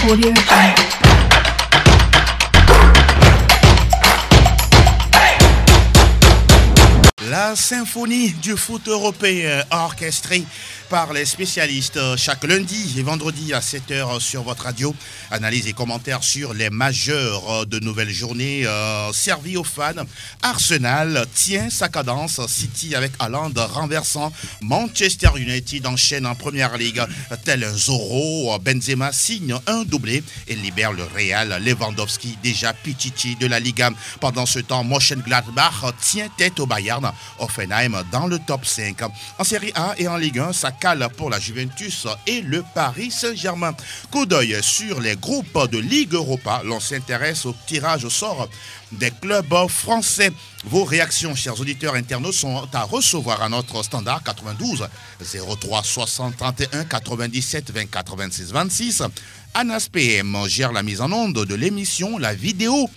Audio Jungle. La symphonie du foot européen orchestrée par les spécialistes chaque lundi et vendredi à 7h sur votre radio. Analyse et commentaires sur les majeurs de nouvelles journées servies aux fans. Arsenal tient sa cadence. City avec Haaland renversant. Manchester United enchaîne en première ligue tel un Zorro. Benzema signe un doublé et libère le Real. Lewandowski déjà Pichichi de la Liga. Pendant ce temps, Mönchengladbach tient tête au Bayern. Hoffenheim dans le top 5. En Série A et en Ligue 1, ça cale pour la Juventus et le Paris Saint-Germain. Coup d'œil sur les groupes de Ligue Europa. L'on s'intéresse au tirage au sort des clubs français. Vos réactions, chers auditeurs internautes, sont à recevoir à notre standard 92 03 60 31 97 24 26 26. Anas PM gère la mise en onde de l'émission, la vidéo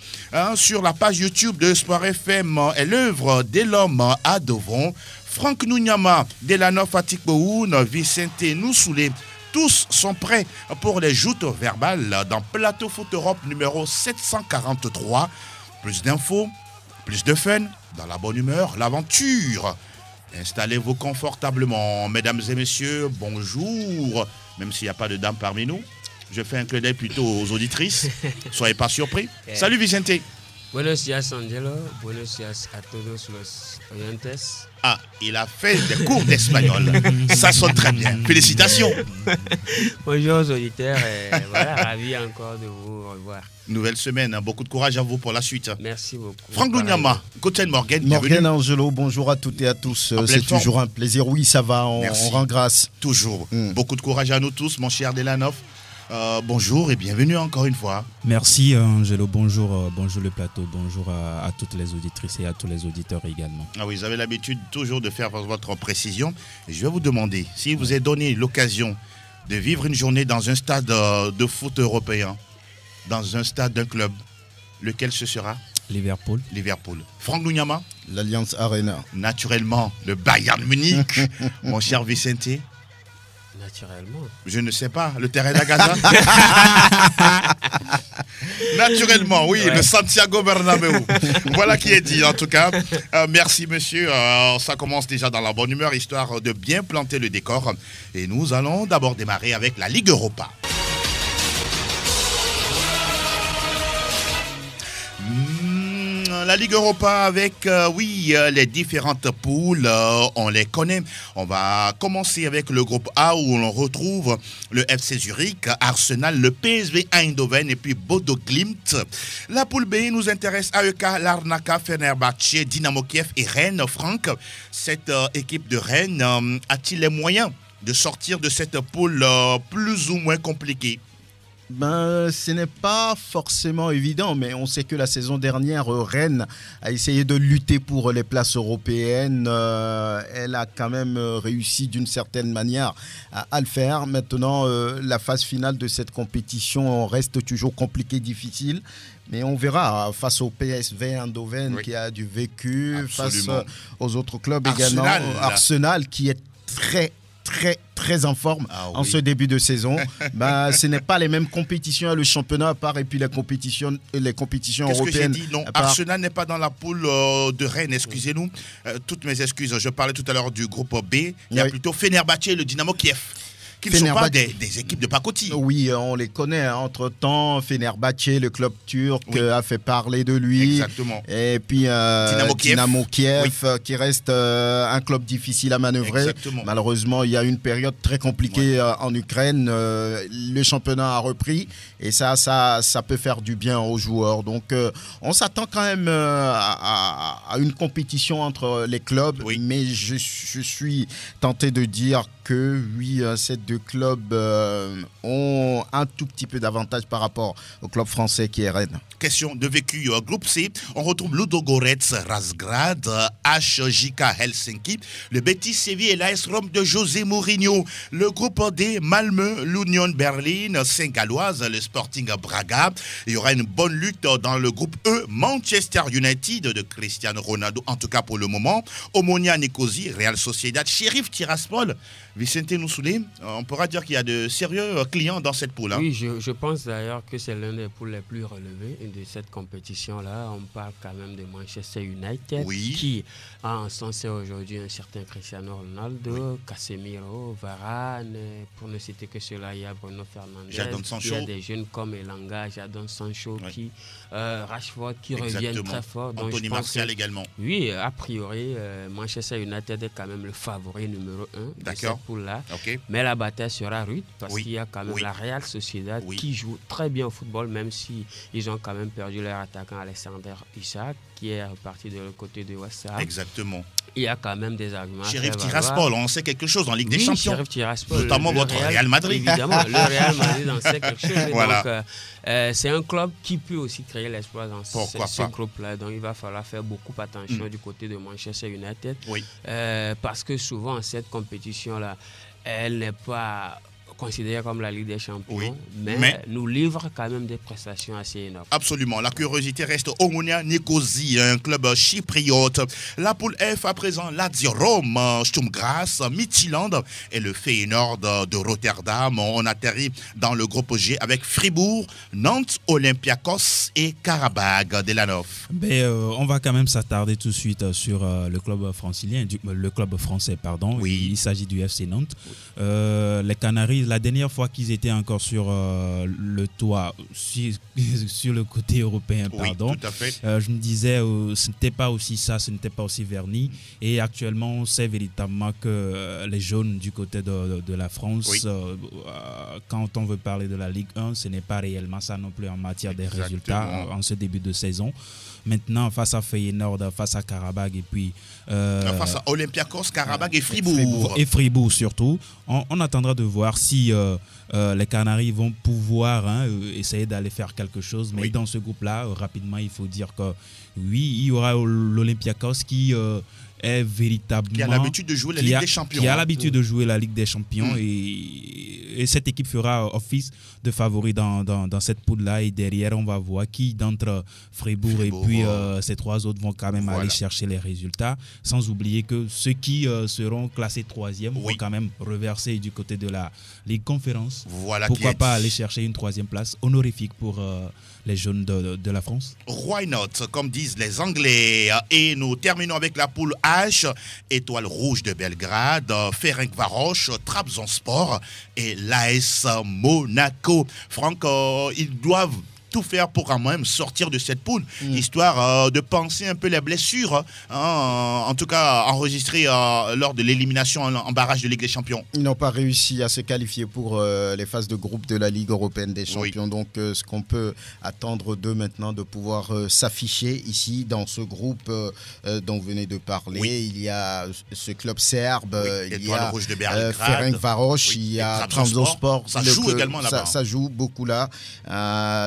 sur la page YouTube de Sport FM est l'œuvre d'Elom à Devon, Franck Nounyama, Delanof Atikboun, Vicente Noussoulé. Tous sont prêts pour les joutes verbales dans Plateau Foot Europe numéro 743. Plus d'infos, plus de fun, dans la bonne humeur, l'aventure. Installez-vous confortablement, mesdames et messieurs, bonjour. Même s'il n'y a pas de dames parmi nous, je fais un clin d'œil plutôt aux auditrices. Soyez pas surpris. Salut Vicente. Buenos días, Angelo. Buenos días a todos los oyentes. Ah, il a fait des cours d'espagnol. Ça sonne très bien. Félicitations. Bonjour aux auditeurs. Voilà, ravi encore de vous revoir. Nouvelle semaine. Beaucoup de courage à vous pour la suite. Merci beaucoup. Franck Nounyama, Guten Morgen. Morgen Angelo, bonjour à toutes et à tous. C'est toujours un plaisir. Oui, ça va, on rend grâce. Toujours. Beaucoup de courage à nous tous, mon cher Delanof. Bonjour et bienvenue encore une fois. Merci Angelo, bonjour, bonjour le plateau, bonjour à toutes les auditrices et à tous les auditeurs également. Ah oui, vous avez l'habitude toujours de faire votre précision. Et je vais vous demander, si vous êtes donné l'occasion de vivre une journée dans un stade de foot européen, dans un stade d'un club, lequel ce sera? Liverpool. Liverpool. Franck Nounyama? L'Alliance Arena. Naturellement, le Bayern Munich. Mon cher Vicente? Naturellement. Je ne sais pas, le terrain d'Agaza. Naturellement, oui, ouais. Le Santiago Bernabéu. Voilà qui est dit en tout cas. Merci monsieur, ça commence déjà dans la bonne humeur, histoire de bien planter le décor. Et nous allons d'abord démarrer avec la Ligue Europa. La Ligue Europa avec, les différentes poules, on les connaît. On va commencer avec le groupe A où l'on retrouve le FC Zurich, Arsenal, le PSV Eindhoven et puis Bodo Glimt. La poule B nous intéresse AEK, Larnaca, Fenerbahçe, Dynamo Kiev et Rennes. Franck, cette équipe de Rennes a-t-il les moyens de sortir de cette poule plus ou moins compliquée? Ce n'est pas forcément évident, mais on sait que la saison dernière, Rennes a essayé de lutter pour les places européennes. Elle a quand même réussi d'une certaine manière à le faire. Maintenant, la phase finale de cette compétition reste toujours compliquée, difficile. Mais on verra face au PSV Eindhoven qui a du vécu, absolument. Face aux autres clubs également. Arsenal qui est très en forme en ce début de saison. Ce n'est pas les mêmes compétitions, le championnat à part et puis les compétitions européennes. Qu'est-ce que j'ai dit? Non, Arsenal n'est pas dans la poule de Rennes, excusez-nous. Toutes mes excuses, je parlais tout à l'heure du groupe B. Il y a plutôt Fenerbahçe et le Dynamo Kiev. Qui ne sont pas des équipes de pacotille. Oui, on les connaît. Entre-temps, Fenerbahçe, le club turc, a fait parler de lui. Exactement. Et puis Dynamo Kiev, qui reste un club difficile à manœuvrer. Exactement. Malheureusement, il y a une période très compliquée en Ukraine. Le championnat a repris. Et ça peut faire du bien aux joueurs. Donc, on s'attend quand même à une compétition entre les clubs. Oui. Mais je suis tenté de dire que ces deux clubs ont un tout petit peu d'avantage par rapport au club français qui est Rennes. Question de vécu. Groupe C, on retrouve Ludogorets, Razgrad, HJK Helsinki, le Betis Séville et l'AS Rome de José Mourinho. Le groupe D, Malmö, l'Union Berlin, Saint-Galloise, le Sporting Braga. Il y aura une bonne lutte dans le groupe E, Manchester United de Cristiano Ronaldo, en tout cas pour le moment. Omonia Nicosie, Real Sociedad, Sheriff Tiraspol. Vicente Noussoulé, on pourra dire qu'il y a de sérieux clients dans cette poule. Hein. Oui, je pense d'ailleurs que c'est l'un des poules les plus relevées de cette compétition-là. On parle quand même de Manchester United, qui a encensé aujourd'hui un certain Cristiano Ronaldo, Casemiro, Varane, pour ne citer que cela, il y a Bruno Fernandes, il y a des jeunes comme Elanga, Jadon Sancho, Rashford qui reviennent très fort. Donc Anthony Martial également. Oui, a priori, Manchester United est quand même le favori numéro 1 de cette poule-là. Mais la bataille sera rude parce qu'il y a quand même la Real Sociedad qui joue très bien au football, même si ils ont quand même perdu leur attaquant Alexander Isak, qui est reparti de l'autre côté de West Ham. Exactement. Il y a quand même des arguments. Sheriff Tiraspol, on sait quelque chose en Ligue des Champions. Sheriff Tiraspol, notamment votre Real Madrid. Évidemment, le Real Madrid en sait quelque chose. Voilà. Donc, c'est un club qui peut aussi créer l'espoir dans ce groupe-là. Donc, il va falloir faire beaucoup attention du côté de Manchester United. Parce que souvent, cette compétition-là, elle n'est pas considérée comme la Ligue des Champions, mais nous livre quand même des prestations assez énormes. Absolument. La curiosité reste Omonia Nicosie, un club chypriote. La poule F à présent, Lazio Rome, Sturm Graz, Midtjylland et le Feyenoord de Rotterdam. On atterrit dans le groupe G avec Fribourg, Nantes, Olympiakos et Karabag. Delanov. On va quand même s'attarder tout de suite sur le club francilien, le club français, pardon. Il s'agit du FC Nantes. Les Canaries, la dernière fois qu'ils étaient encore sur le toit, sur le côté européen, pardon, tout à fait. Je me disais, ce n'était pas aussi ça, ce n'était pas aussi verni. Et actuellement, on sait véritablement que les jaunes du côté de la France, quand on veut parler de la Ligue 1, ce n'est pas réellement ça non plus en matière des résultats en ce début de saison. Maintenant, face à Feyenoord, face à Karabag et puis... face à Olympiakos, Karabag et Fribourg. Et Fribourg surtout. On attendra de voir si les Canaries vont pouvoir essayer d'aller faire quelque chose. Mais dans ce groupe-là, rapidement, il faut dire que il y aura l'Olympiakos qui... est véritablement... Qui a l'habitude de jouer la Ligue des Champions. Qui a l'habitude de jouer la Ligue des Champions. Et cette équipe fera office de favori dans cette poule-là. Et derrière, on va voir qui d'entre Fribourg et puis ces trois autres vont quand même aller chercher les résultats. Sans oublier que ceux qui seront classés troisième vont quand même reverser du côté de la Ligue Conférence. Pourquoi pas aller chercher une troisième place honorifique pour les jeunes de la France? Why not, comme disent les Anglais. Et nous terminons avec la poule H, Étoile Rouge de Belgrade, Ferencváros, Trabzonspor et l'AS Monaco. Franck, ils doivent tout faire pour quand même sortir de cette poule, histoire de penser un peu les blessures, en tout cas enregistrées lors de l'élimination en barrage de Ligue des Champions. Ils n'ont pas réussi à se qualifier pour les phases de groupe de la Ligue européenne des champions. Donc ce qu'on peut attendre d'eux maintenant, de pouvoir s'afficher ici dans ce groupe dont vous venez de parler. Il y a ce club serbe, il y a Ferencváros, il y a Trabzonspor. Ça joue également là-bas. Ça joue beaucoup là.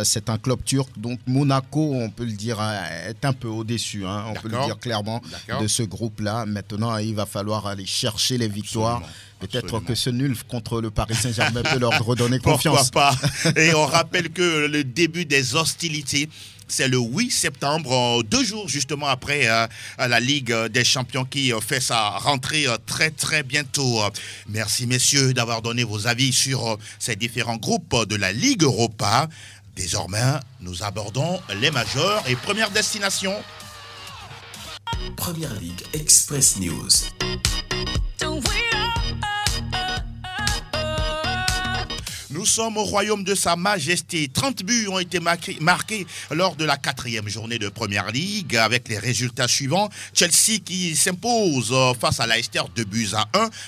C'est un club turc, donc Monaco, on peut le dire, est un peu au-dessus, on peut le dire clairement, de ce groupe-là. Maintenant, il va falloir aller chercher les victoires. Peut-être que ce nul contre le Paris Saint-Germain peut leur redonner confiance. Pourquoi pas. Et on rappelle que le début des hostilités, c'est le 8 septembre, 2 jours justement après la Ligue des Champions qui fait sa rentrée très très bientôt. Merci messieurs d'avoir donné vos avis sur ces différents groupes de la Ligue Europa. Désormais, nous abordons les majors et première destination. Première Ligue Express News. Nous sommes au royaume de Sa Majesté. 30 buts ont été marqués lors de la 4e journée de Première Ligue avec les résultats suivants. Chelsea qui s'impose face à Leicester 2-1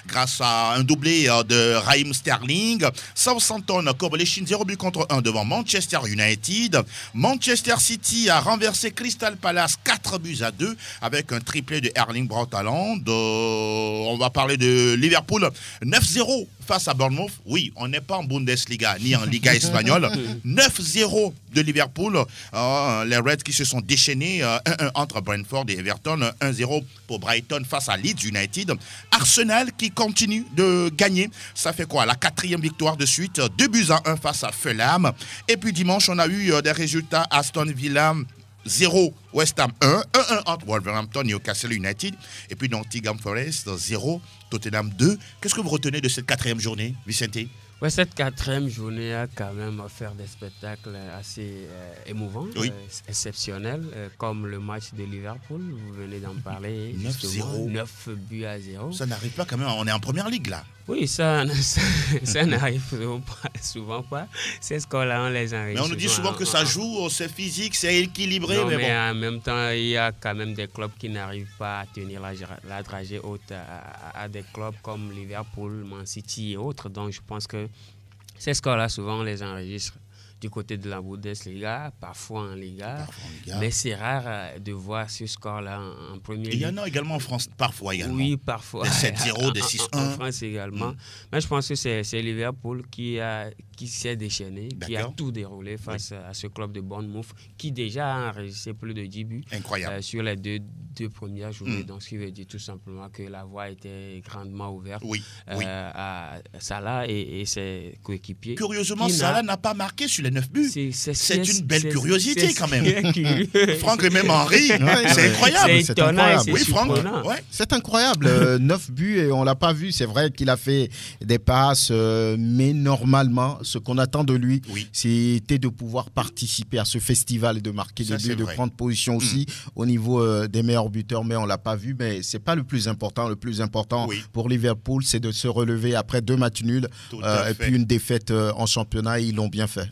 grâce à un doublé de Raheem Sterling. Southampton, Kovacic 0-1 devant Manchester United. Manchester City a renversé Crystal Palace 4-2 avec un triplé de Erling Braut Haaland. On va parler de Liverpool 9-0 face à Bournemouth. Oui, on n'est pas en Bundesliga ni en Liga espagnole. 9-0 de Liverpool. Les Reds qui se sont déchaînés. 1-1 entre Brentford et Everton. 1-0 pour Brighton face à Leeds United. Arsenal qui continue de gagner. Ça fait quoi? La 4e victoire de suite. 2-1 face à Fulham. Et puis dimanche, on a eu des résultats. Aston Villa 0, West Ham 1, 1-1 entre Wolverhampton et Newcastle United, et puis Nottingham Forest 0, Tottenham 2. Qu'est-ce que vous retenez de cette 4e journée, Vicente? Ouais, cette 4e journée a quand même offert des spectacles assez émouvants, exceptionnels, comme le match de Liverpool, vous venez d'en parler. 9-0. 9 buts à 0. Ça n'arrive pas quand même, on est en première ligue là. Oui, ça n'arrive souvent pas. Ces scores-là, on les enregistre. Mais on nous dit souvent que ça joue, c'est physique, c'est équilibré. Non, mais bon. en même temps, il y a quand même des clubs qui n'arrivent pas à tenir la dragée haute à des clubs comme Liverpool, Man City et autres. Donc, je pense que ces scores-là, souvent, on les enregistre du côté de la Bundesliga, parfois en Liga. Mais c'est rare de voir ce score-là en première ligue. Il y en a également en France, parfois également. Oui, parfois. Des 7-0, des 6-1. En France également. Mais je pense que c'est Liverpool qui s'est déchaîné, qui a tout déroulé face à ce club de Bournemouth, qui déjà a enregistré plus de 10 buts. Incroyable. Sur les deux premières journées. Donc, ce qui veut dire tout simplement que la voie était grandement ouverte à Salah et ses coéquipiers. Curieusement, Salah n'a pas marqué sur les 9 buts. C'est une belle curiosité quand même. Franck et même Henry, c'est incroyable. C'est étonnant. Oui, Franck. C'est incroyable. 9 buts et on ne l'a pas vu. C'est vrai qu'il a fait des passes, mais normalement, ce qu'on attend de lui, c'était de pouvoir participer à ce festival et de marquer des buts, de prendre position aussi au niveau des meilleurs buteurs, mais on ne l'a pas vu. Mais ce n'est pas le plus important. Le plus important pour Liverpool, c'est de se relever après 2 matchs nuls et puis une défaite en championnat. Ils l'ont bien fait.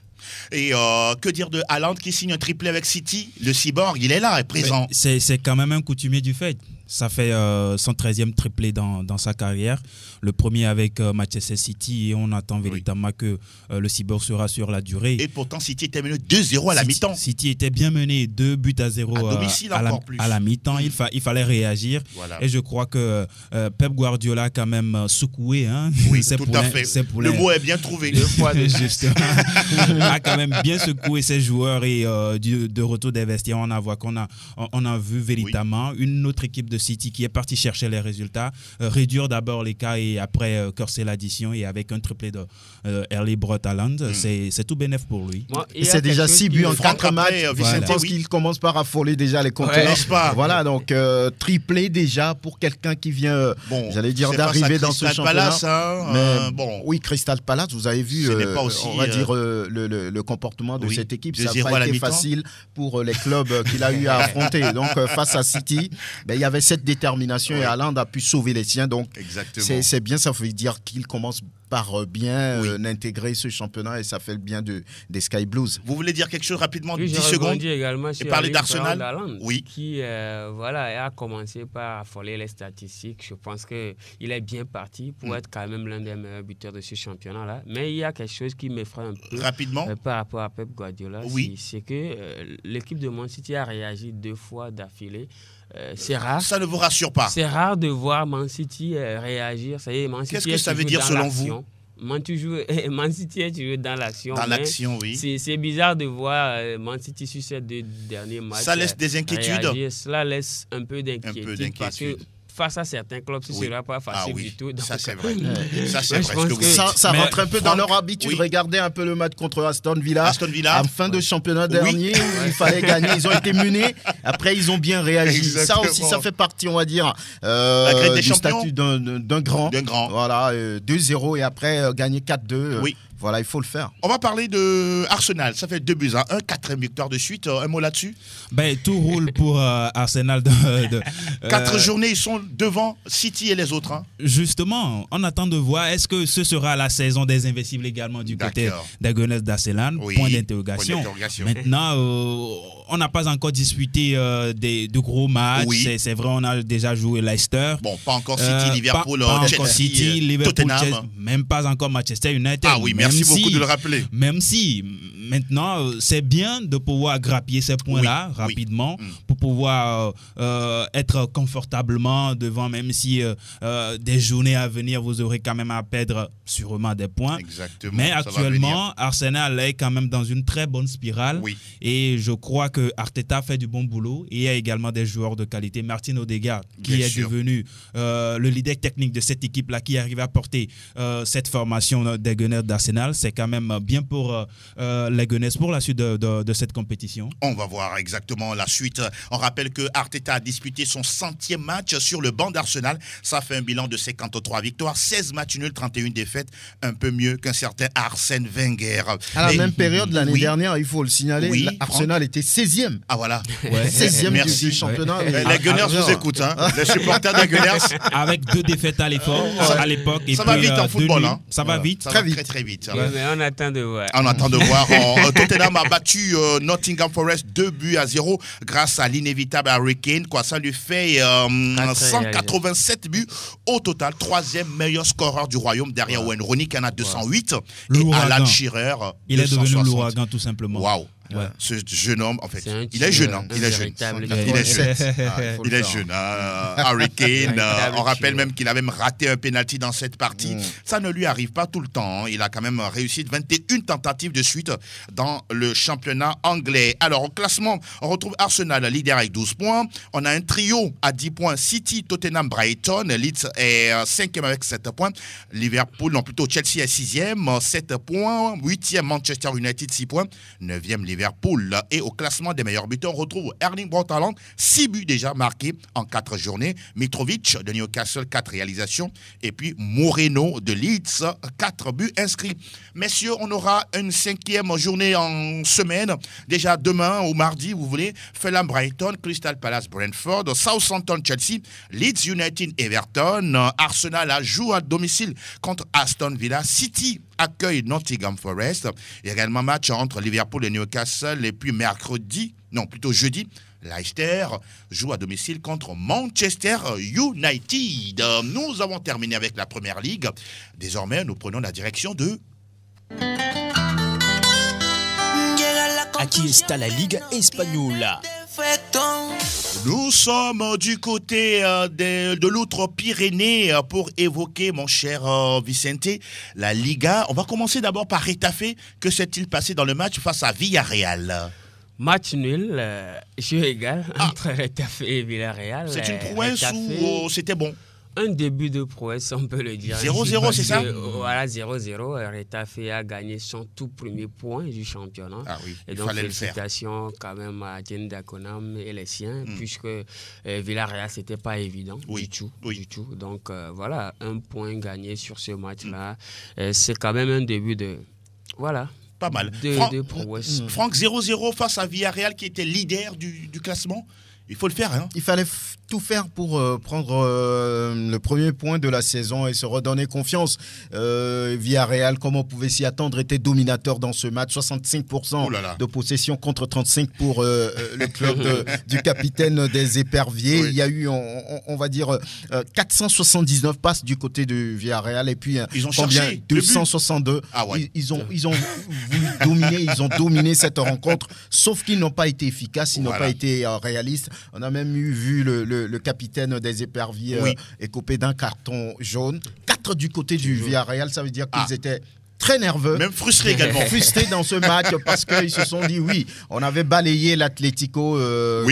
Et que dire de Haaland qui signe un triplé avec City? Le cyborg, il est là, est présent. C'est quand même un coutumier du fait. Ça fait son 13e triplé dans sa carrière. Le premier avec Manchester City, et on attend véritablement que le cyborg sera sur la durée. Et pourtant, City était mené 2-0 à la mi-temps. City était bien mené 2 buts à 0 à domicile à la mi-temps. Il fallait réagir. Voilà. Et je crois que Pep Guardiola a quand même secoué. Oui, tout à fait. Le mot est bien trouvé. Justement. A quand même bien secoué ses joueurs et de retour des vestiaires, on a vu véritablement une autre équipe de City qui est partie chercher les résultats, réduire d'abord les cas et après corser l'addition, et avec un triplé de Erling Braut Haaland, c'est tout bénef pour lui. C'est déjà 6 buts en 4 matchs. Je pense qu'il commence par affoler déjà les compteurs. Voilà, donc triplé déjà pour quelqu'un qui vient, j'allais dire, d'arriver dans ce championnat. Oui, Crystal Palace, vous avez vu, on va dire, le comportement de cette équipe. Ça n'a pas été facile pour les clubs qu'il a eu à affronter. Donc face à City, il y avait cette détermination et Haaland a pu sauver les siens. Donc c'est bien, ça veut dire qu'il commence par bien intégrer ce championnat et ça fait le bien des Sky Blues. Vous voulez dire quelque chose rapidement, 10 secondes également et parler d'Arsenal qui a commencé par affoler les statistiques. Je pense qu'il est bien parti pour être quand même l'un des meilleurs buteurs de ce championnat-là. Mais il y a quelque chose qui m'effraie un peu rapidement par rapport à Pep Guardiola. C'est que l'équipe de Man City a réagi 2 fois d'affilée. C'est rare. Ça ne vous rassure pas? C'est rare de voir Man City réagir. Qu'est-ce que ça veut dire selon vous? Man City est toujours dans l'action. Dans l'action, oui. C'est bizarre de voir Man City sur ces 2 derniers matchs. Ça laisse des inquiétudes. Cela laisse un peu d'inquiétude. Parce que face à certains clubs, ce ne sera pas facile du tout. Donc, ça, c'est vrai. Ça rentre un peu dans leur habitude. Regardez un peu le match contre Aston Villa. En fin de championnat dernier, où il fallait gagner. Ils ont été menés. Après, ils ont bien réagi. Ça aussi, ça fait partie, on va dire, du statut d'un grand. Voilà, 2-0 et après, gagner 4-2. Voilà, il faut le faire. On va parler de Arsenal. Ça fait 2 buts à 1, 4e victoire de suite. Un mot là-dessus? Tout roule pour Arsenal. 4 journées, ils sont devant City et les autres. Justement, on attend de voir, est-ce que ce sera la saison des Invincibles également du côté des Gunners d'Arsenal? Point d'interrogation. Maintenant, on n'a pas encore disputé de gros matchs. C'est vrai, on a déjà joué Leicester. Bon, pas encore City, Liverpool, pas encore City, Liverpool, Tottenham. Chelsea, même pas encore Manchester United. Ah oui, merci beaucoup de le rappeler. Même si, maintenant, c'est bien de pouvoir grappiller ces points-là rapidement pour pouvoir être confortablement devant, même si des journées à venir, vous aurez quand même à perdre sûrement des points. Exactement. Mais actuellement, Arsenal est quand même dans une très bonne spirale. Et je crois que Arteta fait du bon boulot. Et il y a également des joueurs de qualité. Martin Odegaard, qui est devenu le leader technique de cette équipe-là, qui arrive à porter cette formation des Gunners d'Arsenal. C'est quand même bien pour les Gunners pour la suite de cette compétition? On va voir exactement la suite. On rappelle que Arteta a disputé son 100e match sur le banc d'Arsenal. Ça fait un bilan de 53 victoires, 16 matchs nuls, 31 défaites. Un peu mieux qu'un certain Arsène Wenger. À la même période, l'année dernière, il faut le signaler, Arsenal était 16e. Ah voilà. 16e du championnat. Les Gunners vous écoutent, hein. Les supporters des Gunners. Avec 2 défaites à l'époque. Ça va vite en football. Hein. Ça va vite. Ça va très vite. Ouais, mais on attend de voir. On attend de voir. Tottenham a battu Nottingham Forest 2-0 grâce à l'inévitable Harry Kane. Ça lui fait 187 buts au total. 3e meilleur scoreur du royaume derrière Wayne Rooney qui en a 208. Et Alan Shearer. Il est devenu l'ouragan tout simplement. Waouh. Ouais. Ce jeune homme, en fait, il est jeune. Il est jeune. Il est jeune. Harry Kane, on rappelle même qu'il a même raté un penalty dans cette partie. Ça ne lui arrive pas tout le temps. Il a quand même réussi 21 tentatives de suite dans le championnat anglais. Alors, au classement, on retrouve Arsenal leader avec 12 points. On a un trio à 10 points. City, Tottenham, Brighton. Leeds est 5e avec 7 points. Liverpool, non plutôt Chelsea est 6e, 7 points. 8e Manchester United, 6 points. 9e Liverpool. Et au classement des meilleurs buteurs, on retrouve Erling Braut Haaland, 6 buts déjà marqués en 4 journées. Mitrovic de Newcastle, 4 réalisations. Et puis Moreno de Leeds, 4 buts inscrits. Messieurs, on aura une 5e journée en semaine. Déjà demain ou mardi, vous voulez. Fulham Brighton, Crystal Palace Brentford, Southampton Chelsea, Leeds United Everton, Arsenal joue à domicile contre Aston Villa, City accueille Nottingham Forest. Il y a également match entre Liverpool et Newcastle. Et puis jeudi, Leicester joue à domicile contre Manchester United. Nous avons terminé avec la Première Ligue. Désormais, nous prenons la direction de... Aquí está la Liga Española. Nous sommes du côté de l'Outre-Pyrénées pour évoquer, mon cher Vicente, la Liga. On va commencer d'abord par Retafe. Que s'est-il passé dans le match face à Villarreal? Match nul, jeu égal entre Retafe et Villarreal. C'est une prouesse ou c'était bon? Un début de prouesse, on peut le dire. 0-0, c'est ça? Voilà, 0-0. Retafe a gagné son tout premier point du championnat. Ah oui, et donc, félicitations quand même à Dieng Dakonam et les siens, puisque Villarreal, ce n'était pas évident du tout. Donc, voilà, un point gagné sur ce match-là. C'est quand même un début de... Voilà. Pas mal. De prouesse. Franck, 0-0 face à Villarreal qui était leader du classement. Il faut le faire, hein? Il fallait tout faire pour prendre le premier point de la saison et se redonner confiance. Villarreal, comme on pouvait s'y attendre, était dominateur dans ce match. 65% de possession contre 35% pour le club du capitaine des Éperviers. Oui. Il y a eu, on va dire, 479 passes du côté de Villarreal et puis ils ont cherché 262. Ils ont voulu dominer, ils ont dominé cette rencontre, sauf qu'ils n'ont pas été efficaces, ils n'ont pas été réalistes. On a même vu le capitaine des Éperviers écopé d'un carton jaune. 4 du côté du Villarreal, ça veut dire qu'ils étaient très nerveux. Même frustrés également. Frustrés dans ce match parce qu'ils se sont dit on avait balayé l'Atlético,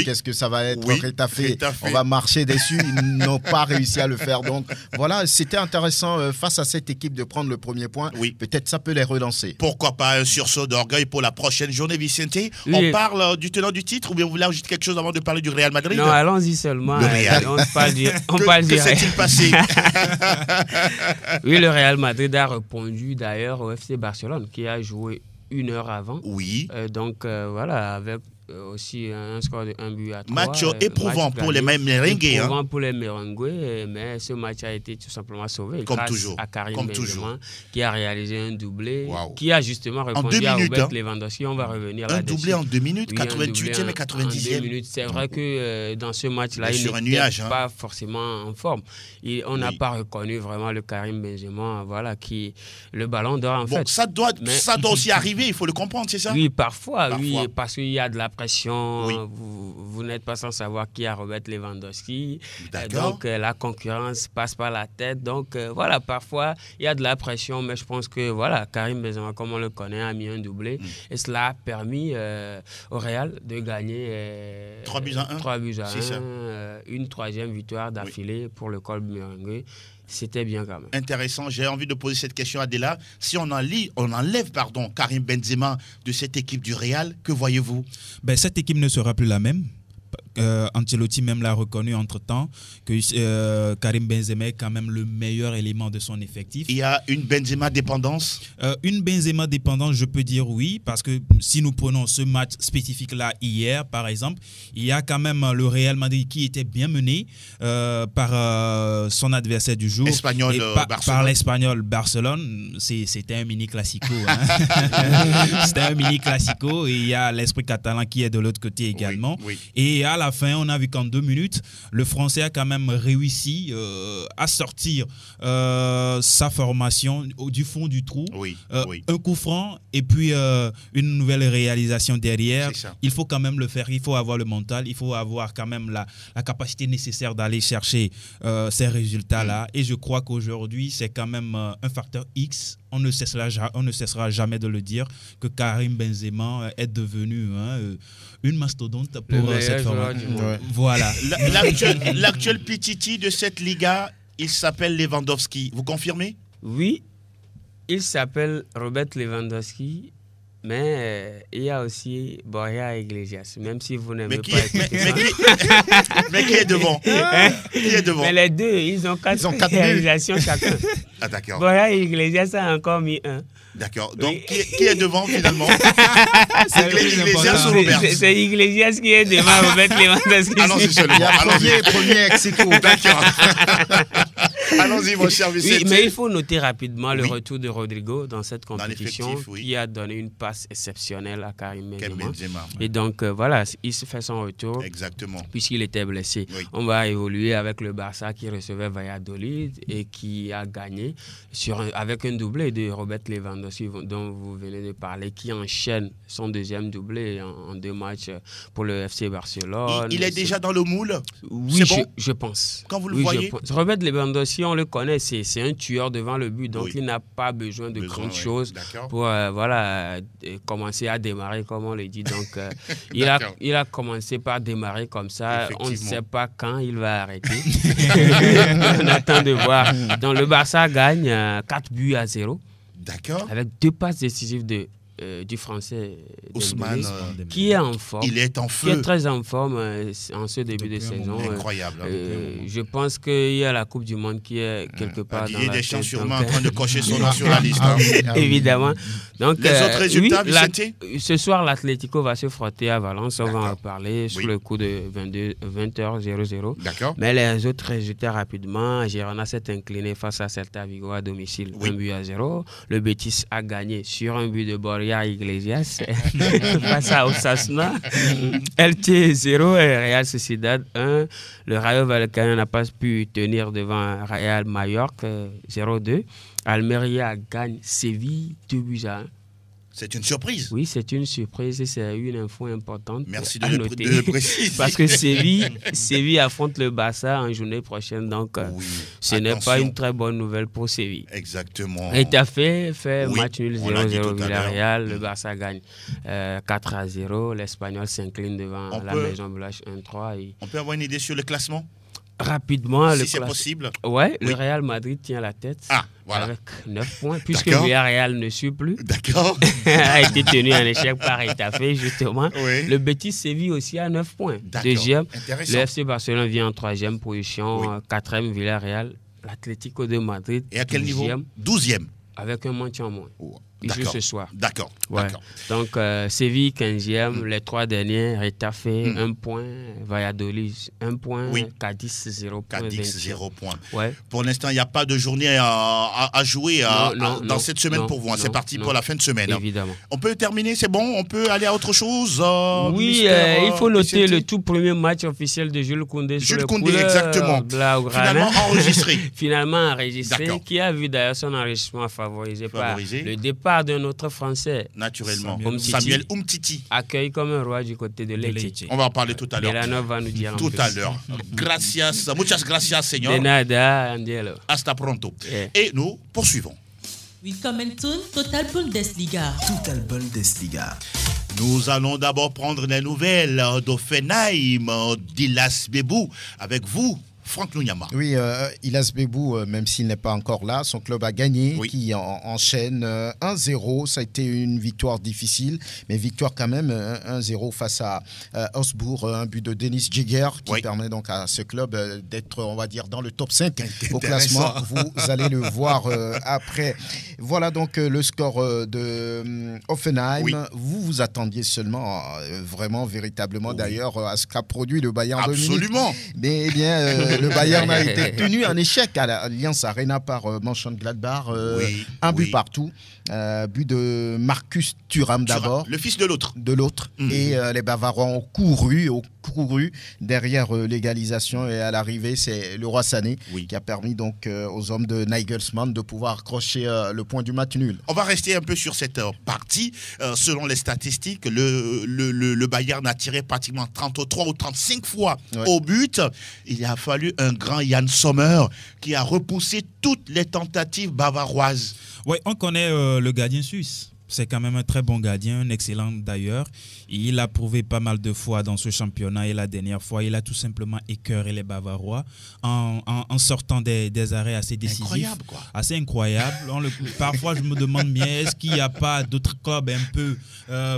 qu'est-ce que ça va être, Retafe, on va marcher dessus. Ils n'ont pas réussi à le faire. Donc voilà, c'était intéressant face à cette équipe de prendre le premier point. Peut-être ça peut les relancer. Pourquoi pas un sursaut d'orgueil pour la prochaine journée, Vicente? On parle du tenant du titre ou bien vous voulez ajouter quelque chose avant de parler du Real Madrid? Non, allons-y seulement. Le Real. On parle du que s'est-il passé? Oui, le Real Madrid a répondu d'ailleurs au FC Barcelone qui a joué 1 heure avant. Oui. Donc voilà, avec aussi un score de 1-3. Match éprouvant pour les merengues. Éprouvant pour les merengues, mais ce match a été tout simplement sauvé grâce à Karim Benzema qui a réalisé un doublé, qui a justement répondu à Robert Lewandowski. On va revenir là-dessus. Un doublé en 2 minutes, 88e et 90e. 2 minutes. C'est vrai que dans ce match-là, il n'était pas forcément en forme. On n'a pas reconnu vraiment le Karim Benzema, voilà, qui le ballon d'or en fait. Ça doit aussi arriver, il faut le comprendre, c'est ça? Oui, parfois. Oui, parce qu'il y a de la pression, vous n'êtes pas sans savoir qui a Robert Lewandowski, donc la concurrence passe par la tête, donc voilà, parfois il y a de la pression, mais je pense que voilà, Karim Benzema, comme on le connaît, a mis un doublé, et cela a permis au Real de gagner 3 buts à 1, une 3e victoire d'affilée pour le club merengue. c'était bien quand même. Intéressant. J'ai envie de poser cette question à Adela. Si on enlève Karim Benzema de cette équipe du Real, que voyez-vous? Cette équipe ne sera plus la même. Ancelotti même l'a reconnu entre-temps que Karim Benzema est quand même le meilleur élément de son effectif. Il y a une Benzema dépendance? Une Benzema dépendance, je peux dire oui, parce que si nous prenons ce match spécifique-là hier, par exemple, il y a quand même le Real Madrid qui était bien mené par son adversaire du jour. Espagnol, par l'Espagnol Barcelone. C'était un mini classico. Hein. C'était un mini classico et il y a l'esprit catalan qui est de l'autre côté également. Oui. Et à la fin, on a vu qu'en 2 minutes, le Français a quand même réussi à sortir sa formation du fond du trou. Un coup franc et puis une nouvelle réalisation derrière. Il faut quand même le faire, il faut avoir le mental, il faut avoir quand même la capacité nécessaire d'aller chercher ces résultats-là. Et je crois qu'aujourd'hui, c'est quand même un facteur X. On ne cessera jamais de le dire que Karim Benzema est devenu une mastodonte pour cette formation. Voilà. L'actuel Pititi de cette Liga, il s'appelle Lewandowski. Vous confirmez? Oui, il s'appelle Robert Lewandowski. Mais il y a aussi Borja Iglesias, même si vous n'aimez pas écouter ça. Mais qui est devant? Qui est devant? Mais les deux, ils ont 4 réalisations chacun. Ah, d'accord. Borja Iglesias a encore mis 1. D'accord. Donc, qui est devant finalement? C'est Iglesias ou Robert? C'est Iglesias qui est devant Robert Lewandowski. Allons-y seulement. Premier ex-aequo. D'accord. Allons-y, mon cher Vicente. Oui, mais il faut noter rapidement le retour de Rodrigo dans cette compétition qui a donné une passe exceptionnelle à Karim Benzema. Et donc, voilà, il se fait son retour. Exactement. Puisqu'il était blessé. Oui. On va évoluer avec le Barça qui recevait Valladolid et qui a gagné avec un doublé de Robert Lewandowski dont vous venez de parler, qui enchaîne son deuxième doublé en 2 matchs pour le FC Barcelone. Il est déjà dans le moule? Oui, je pense. Quand vous le voyez? Robert Lewandowski, on le connaît, c'est un tueur devant le but, donc il n'a pas besoin de grandes choses pour commencer à démarrer, comme on le dit. Donc, il a commencé par démarrer comme ça. On ne sait pas quand il va arrêter. On attend de voir. Donc, le Barça gagne 4-0. D'accord. Avec 2 passes décisives du Français Ousmane, qui est en forme. Il est en feu. Qui est très en forme en ce début de saison. Incroyable. Je pense qu'il y a la Coupe du Monde qui est quelque part dans la tête. Deschamps sûrement en train de cocher son nom sur la liste. Évidemment. Donc, les autres résultats, Vicente? Ce soir, l'Atlético va se frotter à Valence. On va en parler sur le coup de 20h00. D'accord. Mais les autres résultats rapidement. Girona s'est incliné face à Celta Vigo à domicile, 1-0. Le Betis a gagné sur un but de Borja Iglesias face à Osasuna. Elche 0 et Real Sociedad 1. Le Rayo Vallecano n'a pas pu tenir devant Real Mallorca 0-2. Almeria gagne Séville 2-1. C'est une surprise. Oui, c'est une surprise et c'est une info importante. Merci de le préciser. Parce que Séville affronte le Barça en journée prochaine, donc ce n'est pas une très bonne nouvelle pour Séville. Exactement. Rétafé fait match nul 0-0 Villarreal, le Barça gagne 4-0, l'Espagnol s'incline devant la Maison Blanche 1-3. On peut avoir une idée sur le classement? Rapidement, si c'est possible. Ouais, le Real Madrid tient la tête avec 9 points, puisque le Villarreal ne suit plus. D'accord. A été tenu en échec par Rétafé, justement. Oui. Le Betis Séville aussi à 9 points. Deuxième. Le FC Barcelone vient en 3e position, 4e Villarreal. L'Atlético de Madrid. Et à quel niveau? 12e. Avec un match en moins. Il joue ce soir. D'accord. Donc, Séville, 15e. Les 3 derniers, Rétafé, 1 point. Valladolid, 1 point. Cadiz, 0 point. Cadiz, 0 point. Ouais. Pour l'instant, il n'y a pas de journée à jouer dans cette semaine pour vous. C'est parti pour la fin de semaine. Évidemment. On peut terminer, c'est bon? On peut aller à autre chose? Oui, il faut noter le tout premier match officiel de Jules Koundé. Jules Koundé, exactement. Finalement enregistré. Finalement enregistré, qui a vu d'ailleurs son enregistrement favorisé par le départ d'un autre Français. Naturellement. Samuel Umtiti. Accueilli comme un roi du côté de Lecce. On va en parler tout à l'heure. Delanov va nous dire tout à l'heure. Gracias, muchas gracias, señor. De nada, Angelo. Hasta pronto. Et nous poursuivons. Willkommen zum Total Bundesliga. Total Bundesliga. Nous allons d'abord prendre les nouvelles d'Offenheim, d'Ilas Bebou, avec vous, Franck Nounyama. Oui, Ilas Bebou, même s'il n'est pas encore là, son club a gagné, qui enchaîne 1-0. Ça a été une victoire difficile, mais victoire quand même 1-0 face à Osbourg, un but de Denis Jigger qui permet donc à ce club d'être, on va dire, dans le top 5 au classement. Vous allez le voir après. Voilà donc le score de Hoffenheim. Vous vous attendiez seulement, vraiment, véritablement, d'ailleurs, à ce qu'a produit le Bayern de Munich. Absolument. Mais bien, le Bayern a été tenu en échec à l'Allianz Arena par Mönchengladbach, un but partout. But de Marcus Thuram d'abord. Le fils de l'autre. Et les Bavarois ont couru derrière l'égalisation, et à l'arrivée, c'est le Roi Sané qui a permis donc aux hommes de Nagelsmann de pouvoir accrocher le point du match nul. On va rester un peu sur cette partie. Selon les statistiques, le Bayern a tiré pratiquement 33 ou 35 fois au but. Il a fallu un grand Yann Sommer qui a repoussé toutes les tentatives bavaroises. Oui, on connaît le gardien suisse. C'est quand même un très bon gardien, un excellent d'ailleurs. Il a prouvé pas mal de fois dans ce championnat, et la dernière fois, il a tout simplement écœuré les Bavarois en sortant des arrêts assez décisifs. Incroyable, quoi. Assez incroyable. Parfois, je me demande bien, est-ce qu'il n'y a pas d'autres clubs un peu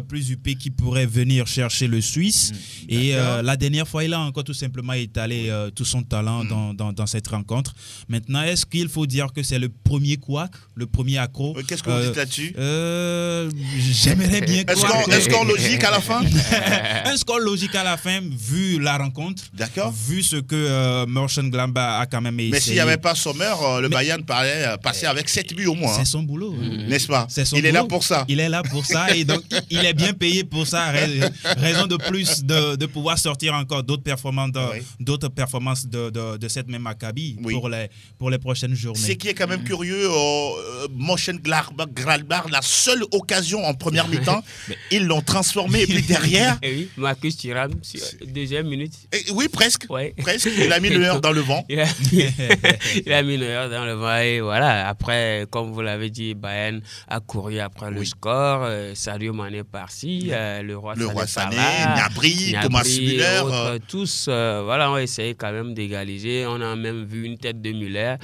plus huppés qui pourraient venir chercher le Suisse? Et la dernière fois, il a encore tout simplement étalé tout son talent dans cette rencontre. Maintenant, est-ce qu'il faut dire que c'est le premier couac, le premier accro? Qu'est-ce que vous dites là-dessus? J'aimerais bien croire. Un score logique à la fin? Un score logique à la fin, vu la rencontre. D'accord. Vu ce que Mönchengladbach a quand même essayé. Mais s'il n'y avait pas Sommer, le Bayern parlait passer avec 7 buts au moins. C'est son boulot. N'est-ce pas? Il est là pour ça. Il est là pour ça, et donc il est bien payé pour ça. Raison de plus de pouvoir sortir encore d'autres performances, de cette même Maccabi pour les prochaines journées. Ce qui est quand même curieux, Mönchengladbach, la seule occasion en première mi-temps, ils l'ont transformé, et puis derrière... Et oui, Marcus Thuram, deuxième minute. Oui, presque. Presque. Il a mis le heure dans le vent. Il a mis le heure dans le vent, et voilà. Après, comme vous l'avez dit, Bayern a couru après le score. Sadio Mané par-ci, le Roi Sané, Gnabry, Thomas Müller. Tous ont essayé quand même d'égaliser. On a même vu une tête de Müller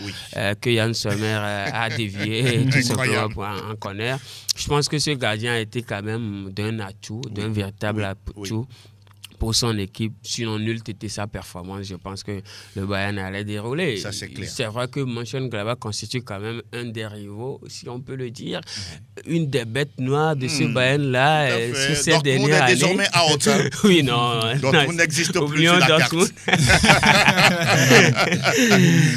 que Yann Sommer a dévié tout simplement pour un corner. Je pense que ce gardien a été quand même d'un atout, d'un véritable atout pour son équipe. Sinon, nul était sa performance. Je pense que le Bayern allait dérouler. Ça, c'est clair. C'est vrai que Mönchengladbach constitue quand même un des rivaux, si on peut le dire. Une des bêtes noires de ce Bayern-là. Sur ces dernières années. Désormais out. Oui, non. Dortmund n'existe plus sur la carte.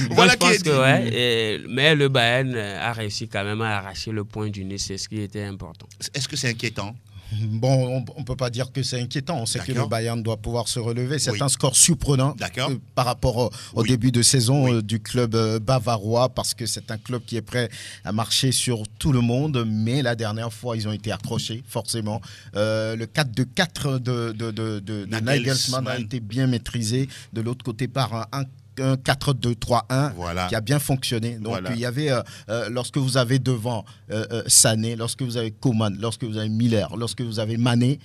Voilà qui est dit. Mais le Bayern a réussi quand même à arracher le point du nez. C'est ce qui était important. Est-ce que c'est inquiétant? Bon, on ne peut pas dire que c'est inquiétant. On sait que le Bayern doit pouvoir se relever. C'est un score surprenant par rapport au début de saison du club bavarois, parce que c'est un club qui est prêt à marcher sur tout le monde. Mais la dernière fois, ils ont été accrochés, forcément. Le 4-2-4 de Nagelsmann a été bien maîtrisé. De l'autre côté, par un 4-2-3-1 qui a bien fonctionné. Donc il y avait, lorsque vous avez devant Sané, lorsque vous avez Coman, lorsque vous avez Miller, lorsque vous avez Mané,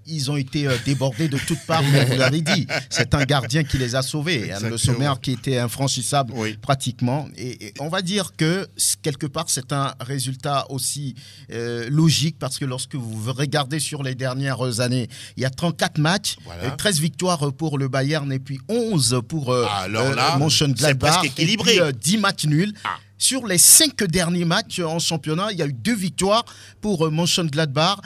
ils ont été débordés de toutes parts. Mais vous l'avez dit, c'est un gardien qui les a sauvés. Le Sommer qui était infranchissable pratiquement. Et on va dire que quelque part c'est un résultat aussi logique, parce que lorsque vous regardez sur les dernières années, il y a 34 matchs, 13 victoires pour le Bayern et puis 11 pour... c'est presque équilibré. Et puis, 10 matchs nuls. Sur les 5 derniers matchs en championnat, il y a eu 2 victoires pour Mönchengladbach,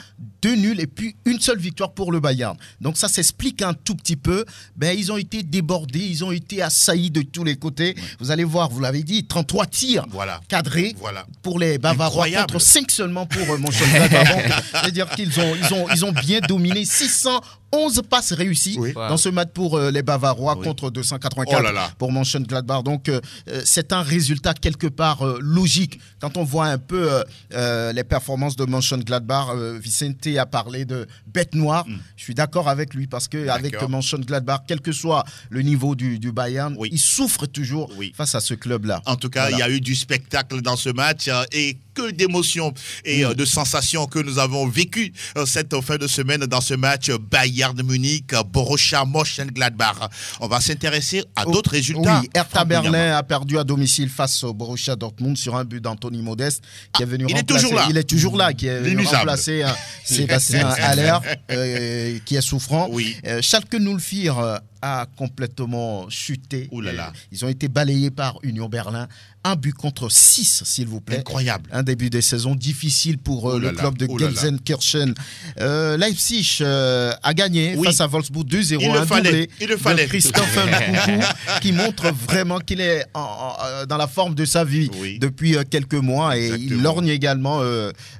2 nuls et puis une seule victoire pour le Bayern. Donc ça s'explique un tout petit peu. Ils ont été débordés, ils ont été assaillis de tous les côtés. Vous allez voir, vous l'avez dit, 33 tirs cadrés pour les Bavarois contre 5 seulement pour Mönchengladbach. C'est-à-dire qu'ils ont bien dominé. 611 passes réussies dans ce match pour les Bavarois contre 284 pour Mönchengladbach. Donc c'est un résultat quelque part part logique. Quand on voit un peu les performances de Mönchengladbach, Vicente a parlé de bête noire. Je suis d'accord avec lui parce qu'avec Mönchengladbach, quel que soit le niveau du Bayern, il souffre toujours face à ce club-là. En tout cas, il y a eu du spectacle dans ce match et que d'émotions et de sensations que nous avons vécues cette fin de semaine dans ce match Bayern de Munich, Borussia Mönchengladbach. On va s'intéresser à d'autres résultats. Oui, Hertha Berlin a perdu à domicile face au Borussia Dortmund sur un but d'Anthony Modeste qui est venu remplacer. Il est toujours là, qui est venu remplacer Sébastien Haller, qui est souffrant. Schalke 04 a complètement chuté. Ils ont été balayés par Union Berlin. Un but contre 6, s'il vous plaît. Incroyable. Un début de saison difficile pour le club de Gelsenkirchen. Leipzig a gagné face à Wolfsburg 2-0. Il le fallait. Christophe Nkunku qui montre vraiment qu'il est dans la forme de sa vie depuis quelques mois. Et il lorgne également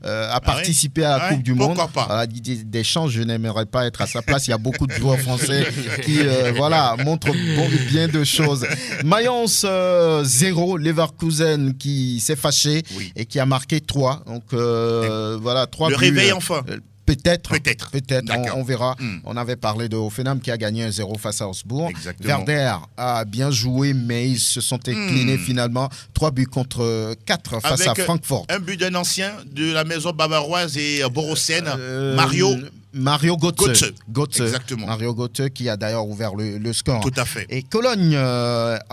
à participer à la Coupe du Monde. Voilà, Deschamps, je n'aimerais pas être à sa place. Il y a beaucoup de joueurs français qui montrent bien de choses. Mayence 0, Leverkusen qui s'est fâché et qui a marqué 3. Donc 3 buts. Le réveil enfin. Peut-être, on verra. On avait parlé de Hoffenheim qui a gagné 1-0 face à Augsbourg. Werder a bien joué, mais ils se sont inclinés finalement. 3 buts contre 4 face à Francfort. Un but d'un ancien de la maison bavaroise et Borussienne, Mario Götze. Exactement. Mario Götze qui a d'ailleurs ouvert le score. Tout à fait. Et Cologne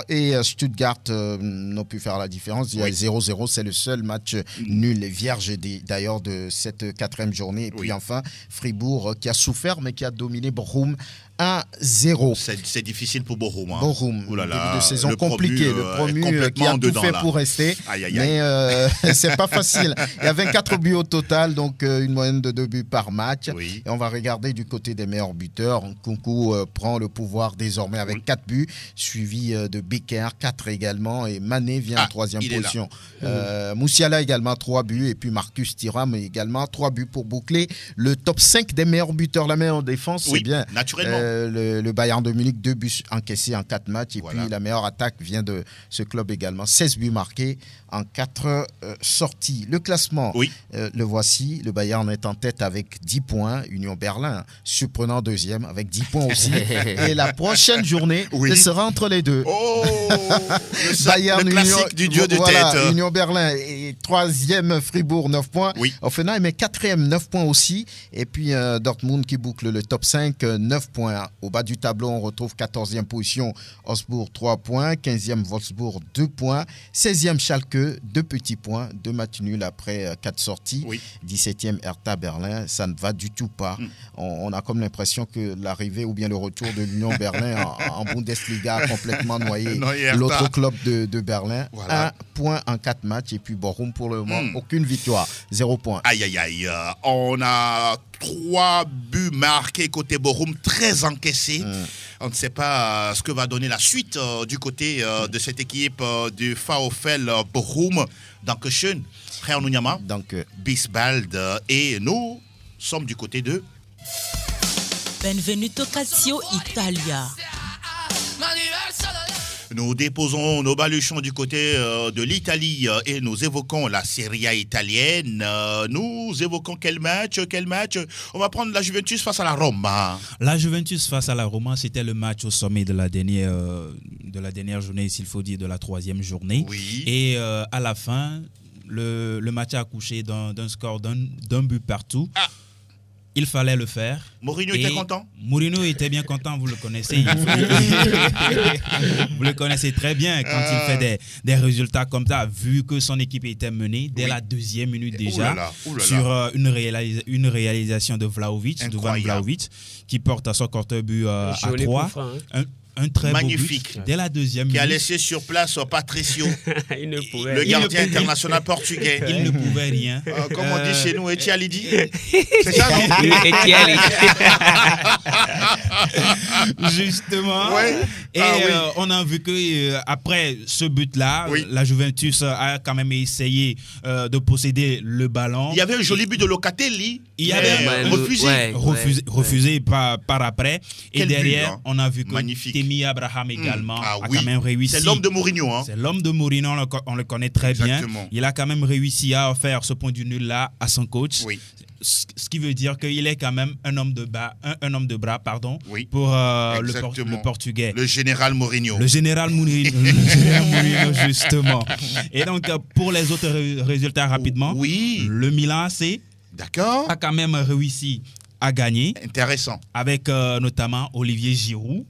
et Stuttgart n'ont pu faire la différence. Il y a 0-0, c'est le seul match nul et vierge d'ailleurs de cette 4e journée. Et puis enfin, Fribourg qui a souffert mais qui a dominé Bochum 1-0. C'est difficile pour Bochum. Bochum, début de saison compliqué. Le promu qui a tout fait pour rester. Mais c'est pas facile. Il y a 24 buts au total, donc une moyenne de 2 buts par match. Et on va regarder du côté des meilleurs buteurs. Nkunku prend le pouvoir désormais avec 4 buts, suivi de Becker, 4 également. Et Mané vient en 3e position. Musiala également 3 buts. Et puis Marcus Thuram également 3 buts pour boucler le top 5 des meilleurs buteurs. La meilleure défense, c'est bien. Naturellement. Le Bayern de Munich, 2 buts encaissés en 4 matchs. Et puis la meilleure attaque vient de ce club également. 16 buts marqués en 4 sorties. Le classement, le voici. Le Bayern est en tête avec 10 points. Union Berlin, surprenant 2e avec 10 points aussi. Et la prochaine journée, ce sera entre les deux. Bayern, le classique du dieu de tête. Union Berlin et 3e Fribourg, 9 points. Hoffenheim est 4e, 9 points aussi. Et puis Dortmund qui boucle le top 5, 9 points. Au bas du tableau, on retrouve 14e position Augsbourg, 3 points. 15e Wolfsburg, 2 points. 16e Schalke, 2 petits points. 2 matchs nuls après 4 sorties. 17e Hertha Berlin, ça ne va du tout pas. On a comme l'impression que l'arrivée ou bien le retour de l'Union Berlin en Bundesliga a complètement noyé l'autre club de Berlin. 1 point en 4 matchs. Et puis Bochum, pour le moment, aucune victoire. 0 points. On a 3 buts marqués côté Bochum, 13 encaissés. On ne sait pas ce que va donner la suite du côté de cette équipe du VfL Bochum. Dankeschön, frère Nunyama. Bis bald. Et nous sommes du côté de Benvenuto Calcio Italia. Nous déposons nos baluchons du côté de l'Italie et nous évoquons la Serie A italienne. Nous évoquons quel match? On va prendre la Juventus face à la Roma. La Juventus face à la Roma, c'était le match au sommet de la dernière journée, s'il faut dire, de la 3e journée. Et à la fin, le match a accouché d'un score d'un but partout. Il fallait le faire. Mourinho était content? Mourinho était bien content, vous le connaissez. Vous le connaissez très bien quand il fait des résultats comme ça, vu que son équipe était menée dès la 2e minute déjà sur une réalisation de Vlahovic, de Van Vlahovic, qui porte à son compteur but à 3. Un très magnifique beau but dès la 2e minute. Qui a laissé sur place Patricio, le gardien international portugais. Il ne pouvait rien. Comme on dit chez nous, Etialidi. C'est ça, non? Justement. Et on a vu que après ce but-là, la Juventus a quand même essayé de posséder le ballon. Il y avait un joli but de Locatelli. Il y avait refusé par après. Et derrière, on a vu que Temi Abraham également a quand même réussi. C'est l'homme de Mourinho. Hein. C'est l'homme de Mourinho, on le connaît très bien. Il a quand même réussi à faire ce point du nul là à son coach. Oui. Ce qui veut dire qu'il est quand même un homme de bras, pour le Portugais. Le général Mourinho. Le général Mourinho, justement. Et donc, pour les autres résultats rapidement, le Milan AC a quand même réussi à gagner. Intéressant. Avec notamment Olivier Giroud.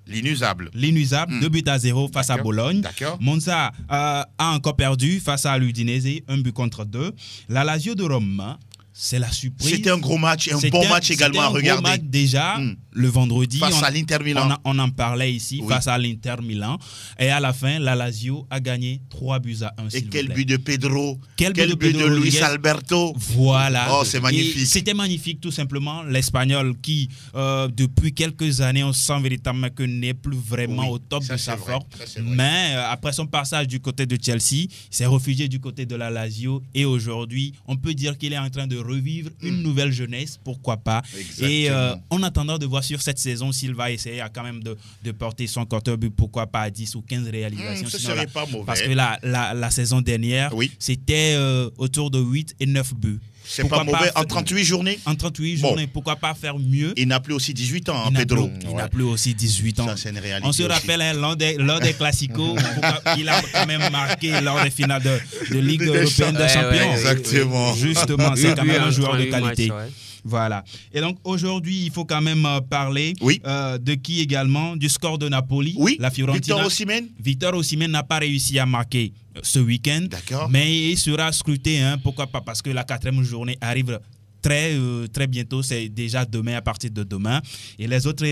L'inusable. 2-0 face à Bologne. Monza a encore perdu face à l'Udinese, 1-2. La Lazio de Rome, c'est la surprise. C'était un gros match, un bon match également à regarder. Gros match déjà, le vendredi. Face à l'Inter Milan. On en parlait ici, face à l'Inter Milan. Et à la fin, la Lazio a gagné 3-1. Et quel but de Pedro. Quel but de Luis Alberto. Voilà. Oh, c'est magnifique. C'était magnifique, tout simplement. L'Espagnol qui, depuis quelques années, on sent véritablement que n'est plus vraiment au top de sa forme. Mais après son passage du côté de Chelsea, il s'est réfugié du côté de la Lazio. Et aujourd'hui, on peut dire qu'il est en train de revivre une nouvelle jeunesse, pourquoi pas. Exactement. Et en attendant de voir sur cette saison s'il va essayer quand même de porter son compteur but, pourquoi pas à 10 ou 15 réalisations. Ce serait pas mauvais. Parce que la saison dernière, c'était autour de 8 et 9 buts. C'est pas mauvais en 38 journées. En 38 journées, pourquoi pas faire mieux. Il n'a plus aussi 18 ans, Pedro. Il n'a plus aussi 18 ans. Ça, c'est une réalité. On se rappelle, lors des Classicos, il a quand même marqué lors des finales de Ligue européenne des champions. Exactement. Justement, c'est quand même un joueur de qualité. Voilà. Et donc aujourd'hui, il faut quand même parler de qui également? Du score de Napoli. La Fiorentina. Victor Osimhen n'a pas réussi à marquer ce week-end. Mais il sera scruté, pourquoi pas? Parce que la 4e journée arrive très bientôt, c'est déjà demain, à partir de demain. Et les autres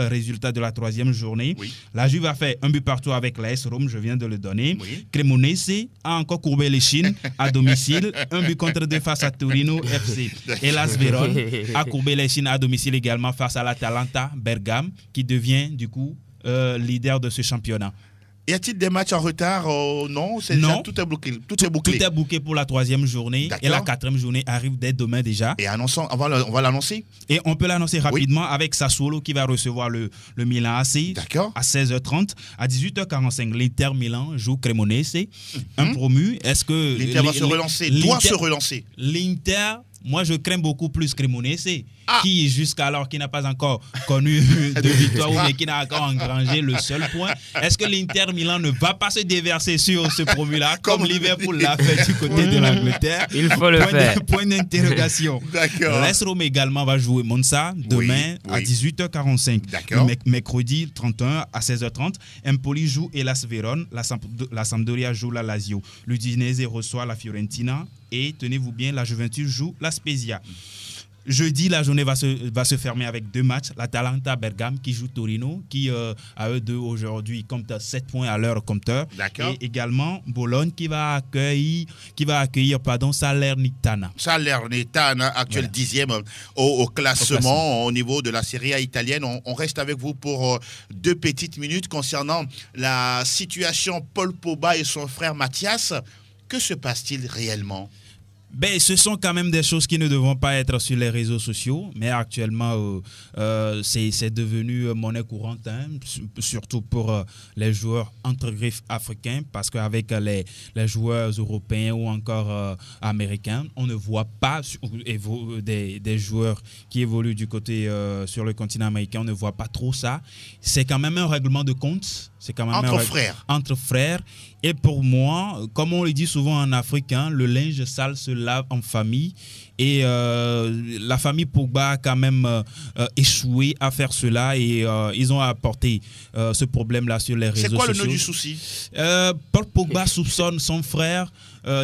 résultats de la 3e journée, la Juve a fait 1-0 avec l'AS Rome, je viens de le donner. Cremonese a encore courbé les chines à domicile, 1-2 face à Torino FC. Et Las Vérone a courbé les chines à domicile également face à l'Atalanta Bergame, qui devient du coup leader de ce championnat. Y a-t-il des matchs en retard? Non, non. Tout est bouclé. Tout est bouclé pour la 3e journée. Et la 4e journée arrive dès demain déjà. Et on va l'annoncer. Et on peut l'annoncer rapidement avec Sassuolo qui va recevoir le Milan AC à 16h30. À 18h45, l'Inter Milan joue Cremonese. Un promu. Est-ce que l'Inter va se relancer? Doit se relancer. L'Inter, moi je crains beaucoup plus Cremonese, qui jusqu'alors qui n'a pas encore connu de victoire, mais qui n'a encore engrangé le seul point. Est-ce que l'Inter Milan ne va pas se déverser sur ce promu-là comme Liverpool l'a fait du côté de l'Angleterre? Il faut le faire. Point d'interrogation. D'accord. L'AS Rome également va jouer Monza demain à 18h45. Mercredi 31 à 16h30. Empoli joue Hellas Vérone. La Sampdoria joue la Lazio. L'Udinese reçoit la Fiorentina. Et tenez-vous bien, la Juventus joue la Spezia. Jeudi, la journée va se fermer avec 2 matchs. L'Atalanta Bergame qui joue Torino, qui à eux deux aujourd'hui compte 7 points à leur compteur. Et également Bologne qui va accueillir Salernitana. Salernitana, actuel 10e au classement au niveau de la Serie A italienne. On reste avec vous pour 2 petites minutes concernant la situation Paul Pogba et son frère Mathias. Que se passe-t-il réellement? Ce sont quand même des choses qui ne devront pas être sur les réseaux sociaux, mais actuellement, c'est devenu monnaie courante, surtout pour les joueurs entre griffes africains, parce qu'avec les joueurs européens ou encore américains, on ne voit pas des joueurs qui évoluent du côté sur le continent américain, on ne voit pas trop ça. C'est quand même un règlement de compte. C'est quand même entre frères. Et pour moi, comme on le dit souvent en Afrique, le linge sale se lave en famille. Et la famille Pogba a quand même échoué à faire cela. Et ils ont apporté ce problème-là sur les réseaux sociaux. C'est quoi le nœud du souci? Paul Pogba soupçonne son frère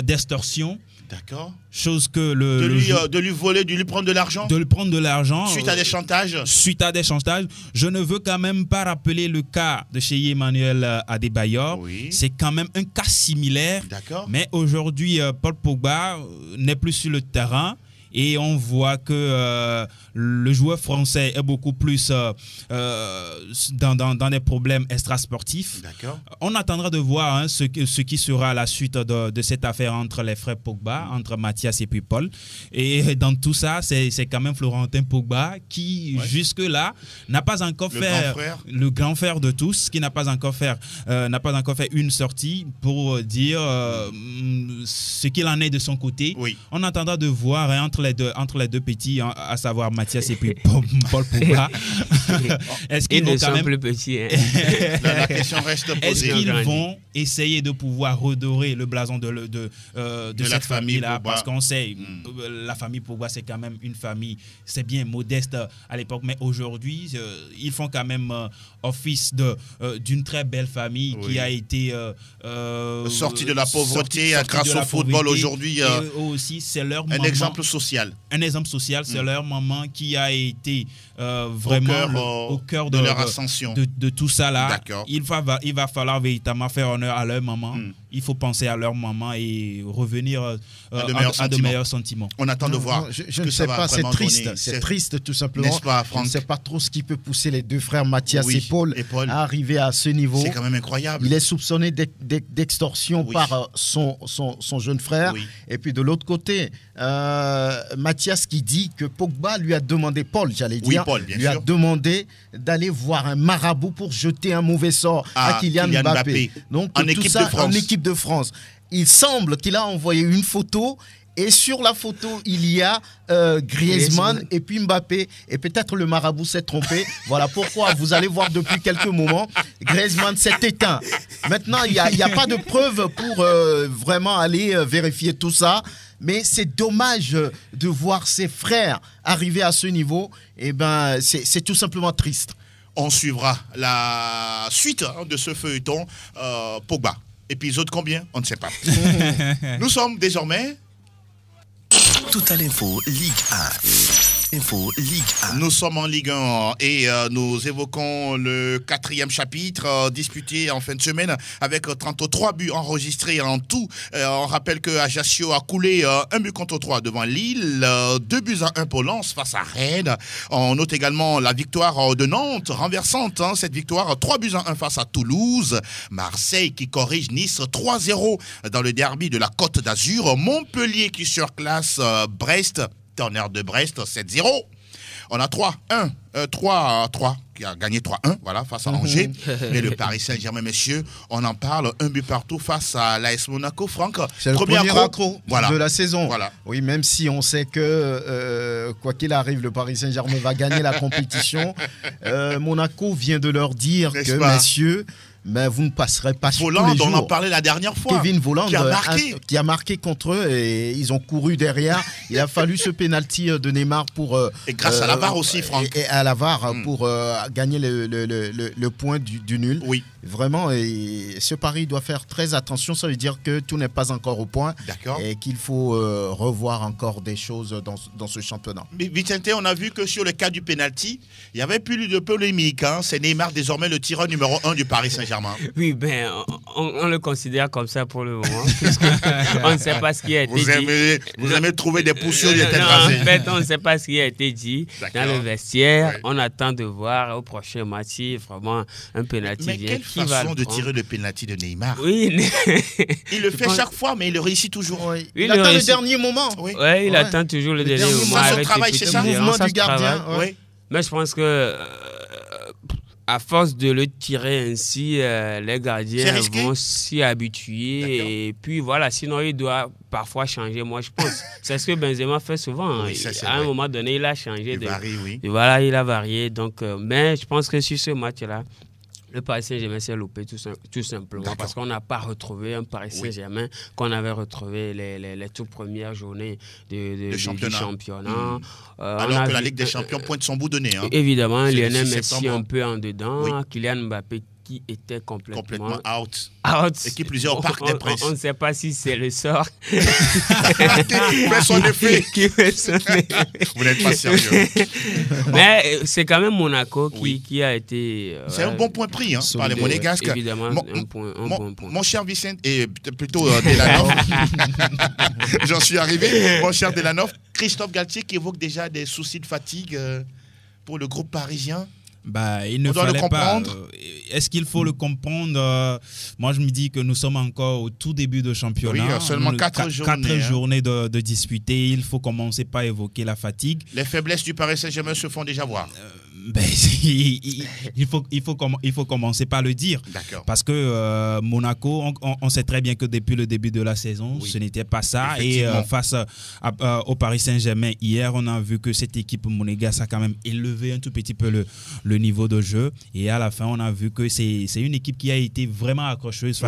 d'extorsion. D'accord. Chose que de lui voler, de lui prendre de l'argent. De lui prendre de l'argent. Suite à des chantages. Je ne veux quand même pas rappeler le cas de chez Emmanuel Adebayor. C'est quand même un cas similaire. D'accord. Mais aujourd'hui, Paul Pogba n'est plus sur le terrain. et on voit que le joueur français est beaucoup plus dans des problèmes extrasportifs. On attendra de voir hein, ce qui sera la suite de cette affaire entre les frères Pogba, entre Mathias et puis Paul. Et dans tout ça, c'est quand même Florentin Pogba qui, jusque-là, n'a pas encore fait le grand frère de tous, qui n'a pas encore fait une sortie pour dire ce qu'il en est de son côté. On attendra de voir hein, entre les deux petits, hein, à savoir Mathias et puis Paul Pogba. Est-ce qu'ils vont quand même plus petits hein. La question reste posée. Est-ce qu'ils vont essayer de pouvoir redorer le blason de cette famille-là, parce qu'on sait, la famille Pogba, c'est quand même une famille, c'est bien modeste à l'époque, mais aujourd'hui, ils font quand même office d'une très belle famille qui a été sortie de la pauvreté grâce au football aujourd'hui. Aussi, c'est leur un exemple social. Un exemple social, c'est leur maman qui a été vraiment au cœur de leur ascension. De tout ça là. Il va falloir véritablement faire honneur à leur maman. Il faut penser à leur maman et revenir à de meilleurs sentiments. On attend de voir. Je ne sais pas, c'est triste. C'est triste tout simplement. N'est-ce pas, Franck? Je ne sais pas trop ce qui peut pousser les deux frères Mathias et Paul à arriver à ce niveau. C'est quand même incroyable. Il est soupçonné d'extorsion par son jeune frère. Et puis de l'autre côté, Mathias qui dit que Pogba lui a demandé, Paul, j'allais dire, lui a demandé d'aller voir un marabout pour jeter un mauvais sort à Kylian Mbappé. Donc en équipe de France. Il semble qu'il a envoyé une photo et sur la photo, il y a Griezmann et puis Mbappé. Et peut-être le marabout s'est trompé. Voilà pourquoi vous allez voir depuis quelques moments, Griezmann s'est éteint. Maintenant, il n'y a pas de preuve pour vraiment aller vérifier tout ça. Mais c'est dommage de voir ses frères arriver à ce niveau. Eh ben, c'est tout simplement triste. On suivra la suite de ce feuilleton Pogba. Épisode combien? On ne sait pas. Nous sommes désormais... Total Info Ligue 1. Info Ligue 1. Nous sommes en Ligue 1 et nous évoquons le 4e chapitre disputé en fin de semaine avec 33 buts enregistrés en tout. On rappelle que Ajaccio a coulé 1 but contre 3 devant Lille, 2 buts à 1 pour Lens face à Rennes. On note également la victoire de Nantes, renversante cette victoire, 3 buts à 1 face à Toulouse. Marseille qui corrige Nice 3-0 dans le derby de la Côte d'Azur. Montpellier qui surclasse Brest. Tonnerre de Brest, 7-0. On a 3-1, 3 qui a gagné 3-1, voilà, face à Angers. Et le Paris Saint-Germain, messieurs, on en parle, 1 but partout face à l'AS Monaco. Franck, c'est le premier accro de la saison. Voilà. Oui, même si on sait que, quoi qu'il arrive, le Paris Saint-Germain va gagner la compétition. Monaco vient de leur dire que, messieurs, mais vous ne passerez pas tous les jours. On en parlait la dernière fois. Kevin Volland qui a marqué contre eux et ils ont couru derrière. Il a fallu ce penalty de Neymar pour... et grâce à la VAR aussi, Franck. Et à la VAR pour gagner le point du nul. Oui. Vraiment, et ce pari doit faire très attention. Ça veut dire que tout n'est pas encore au point. D'accord. Et qu'il faut revoir encore des choses dans ce championnat. Vicente, on a vu que sur le cas du penalty, il y avait plus de polémique. C'est Neymar désormais le tireur numéro 1 du Paris Saint-Germain. Oui, ben, on le considère comme ça pour le moment. On ne sait pas ce qui a été dit. Vous aimez trouver des poussières de tête rasée. En fait, on ne sait pas ce qui a été dit dans le vestiaire. Oui. On attend de voir au prochain match si vraiment un penalty vient. Mais quelle façon de tirer le penalty de Neymar. Oui. Il le fait chaque fois, mais il le réussit toujours. Oui. Il attend le dernier moment. Oui, il attend toujours le dernier moment. Son travail, c'est ça. Le mouvement du gardien. Oui. Mais je pense que... à force de le tirer ainsi, les gardiens vont s'y habituer. Et puis voilà, sinon il doit parfois changer. Moi, je pense. C'est ce que Benzema fait souvent. Oui, à un moment donné, il a changé. Il varie, oui. Et voilà, il a varié. Donc, mais je pense que sur ce match-là, le Paris Saint-Germain s'est loupé tout simplement parce qu'on n'a pas retrouvé un Paris Saint-Germain qu'on avait retrouvé les toutes premières journées du championnat. Alors que la Ligue des Champions pointe son bout de nez. Évidemment, Lionel Messi un peu en dedans, Kylian Mbappé qui était complètement out. Out. Et qui plusieurs au Parc des Princes. On ne sait pas si c'est le sort qui fait son effet. Vous n'êtes pas sérieux. Mais c'est quand même Monaco qui a été... c'est un bon point pris par les Monégasques. Évidemment, un bon point. Mon cher Vicente, et plutôt Delanov, j'en suis arrivé. Mon cher Delanov, Christophe Galtier qui évoque déjà des soucis de fatigue pour le groupe parisien. Il ne fallait pas. Est-ce qu'il faut le comprendre? Moi, je me dis que nous sommes encore au tout début de championnat. Oui, seulement 4 journées. 4 journées de disputer. Il faut commencer par évoquer la fatigue. Les faiblesses du Paris Saint-Germain se font déjà voir. Il faut commencer par le dire. Parce que Monaco, on sait très bien que depuis le début de la saison, ce n'était pas ça. Et face au Paris Saint-Germain, hier, on a vu que cette équipe monégasque a quand même élevé un tout petit peu le niveau de jeu. Et à la fin, on a vu que c'est une équipe qui a été vraiment accrocheuse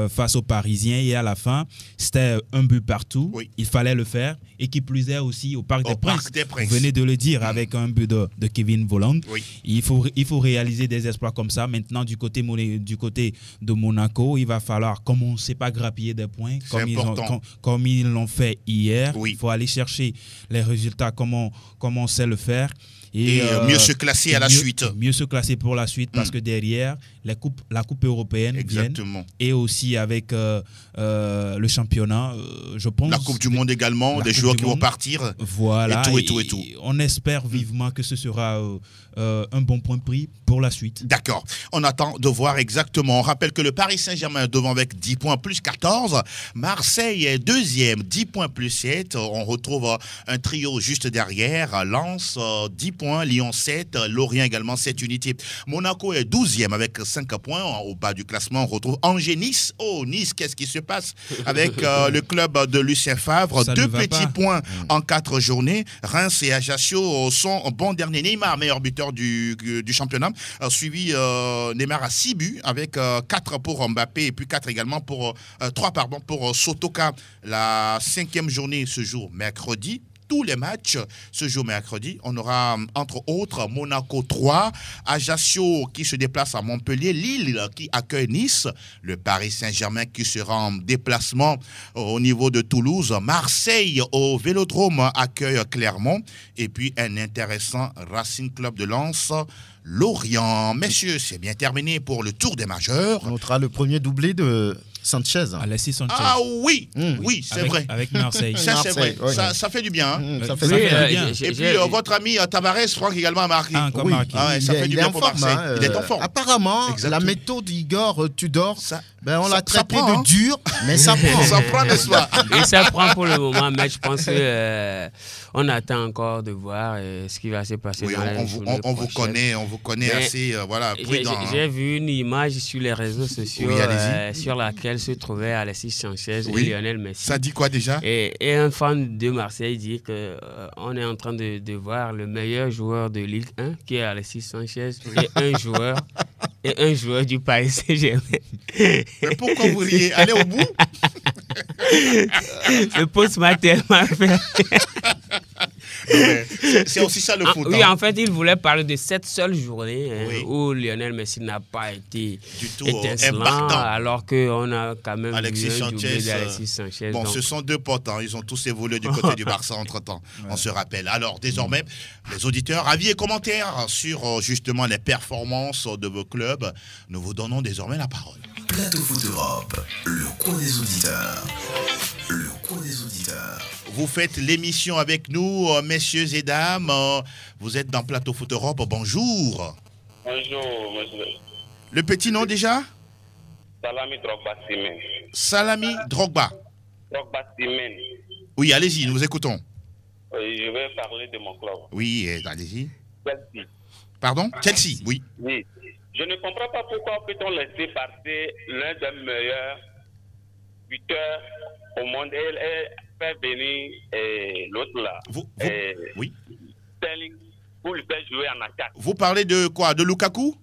face aux Parisiens. Et à la fin, c'était un but partout. Il fallait le faire. Et qui plus est aussi au Parc des Princes. Vous venez de le dire avec un but de Kevin Volland. Il faut réaliser des exploits comme ça. Maintenant, du côté de Monaco, il va falloir commencer par grappiller des points comme ils l'ont fait hier. Il faut aller chercher les résultats comme on sait le faire. Et mieux se classer à la suite. Mieux se classer pour la suite parce que derrière, la coupe européenne vient. Et aussi avec le championnat, je pense. La Coupe du Monde également, des joueurs qui vont partir. Voilà. Et tout. On espère vivement que ce sera un bon point pris pour la suite. D'accord. On attend de voir exactement. On rappelle que le Paris Saint-Germain est devant avec 10 points plus 14. Marseille est deuxième, 10 points plus 7. On retrouve un trio juste derrière. Lens, 10 points. Lyon 7, Lorient également 7 unités. Monaco est 12e avec 5 points. Au bas du classement, on retrouve Angers-Nice. Oh, Nice, qu'est-ce qui se passe avec le club de Lucien Favre? 2 petits points en 4 journées. Reims et Ajaccio sont bons derniers. Neymar, meilleur buteur du championnat, suivi Neymar à 6 buts avec 4 pour Mbappé et puis 3 pour Sotoka. La 5e journée se joue mercredi. Tous les matchs se jouent mercredi. On aura entre autres Monaco 3, Ajaccio qui se déplace à Montpellier, Lille qui accueille Nice, le Paris Saint-Germain qui sera en déplacement au niveau de Toulouse, Marseille au Vélodrome accueille Clermont et puis un intéressant Racing Club de Lens, Lorient. Messieurs, c'est bien terminé pour le tour des majeurs. On notera le premier doublé de Sanchez. Alexis Sanchez. Ah oui, c'est vrai. Avec Marseille. Ça, c'est vrai. Oui. Ça fait du bien. Ça fait bien. Et puis, votre ami Tavares, Franck également a marqué. Encore marqué. Ça fait du bien pour Marseille. Il est en forme. Apparemment, la méthode d'Igor Tudor, on l'a traité de dur, mais ça prend. Ça prend, n'est-ce pas? Et ça prend pour le moment, mais je pense qu'on attend encore de voir ce qui va se passer dans la journée prochaine. On vous connaît assez prudent. J'ai vu une image sur les réseaux sociaux sur laquelle se trouvait Alexis Sanchez et Lionel Messi. Ça dit quoi déjà? Et un fan de Marseille dit qu'on est en train de voir le meilleur joueur de Ligue 1 qui est Alexis Sanchez et un joueur du Paris Saint-Germain. Mais pourquoi vous riez? Allez au bout. Le poste m'a tellement fait. C'est aussi ça le foot. Oui, en fait, il voulait parler de cette seule journée où Lionel Messi n'a pas été du tout étincelant, alors qu'on a quand même Alexis Sanchez. Bon, ce sont deux potes. Ils ont tous évolué du côté du Barça entre-temps. On se rappelle. Alors, désormais, les auditeurs, avis et commentaires sur justement les performances de vos clubs. Nous vous donnons désormais la parole. Plateau Foot Europe, le coin des auditeurs. Le coin des auditeurs. Vous faites l'émission avec nous, messieurs et dames. Vous êtes dans Plateau Foot Europe. Bonjour. Bonjour, monsieur. Le petit nom déjà? Salami Drogba Simen. Salami Drogba. Drogba Simen. Oui, allez-y, nous vous écoutons. Oui, je vais parler de mon club. Oui, allez-y. Chelsea. Pardon? Chelsea, oui. Oui. Je ne comprends pas pourquoi peut-on laisser passer l'un des meilleurs buteurs au monde et faire venir l'autre là. Oui. Sterling pour le faire jouer en attaque. Vous parlez de quoi? De Lukaku?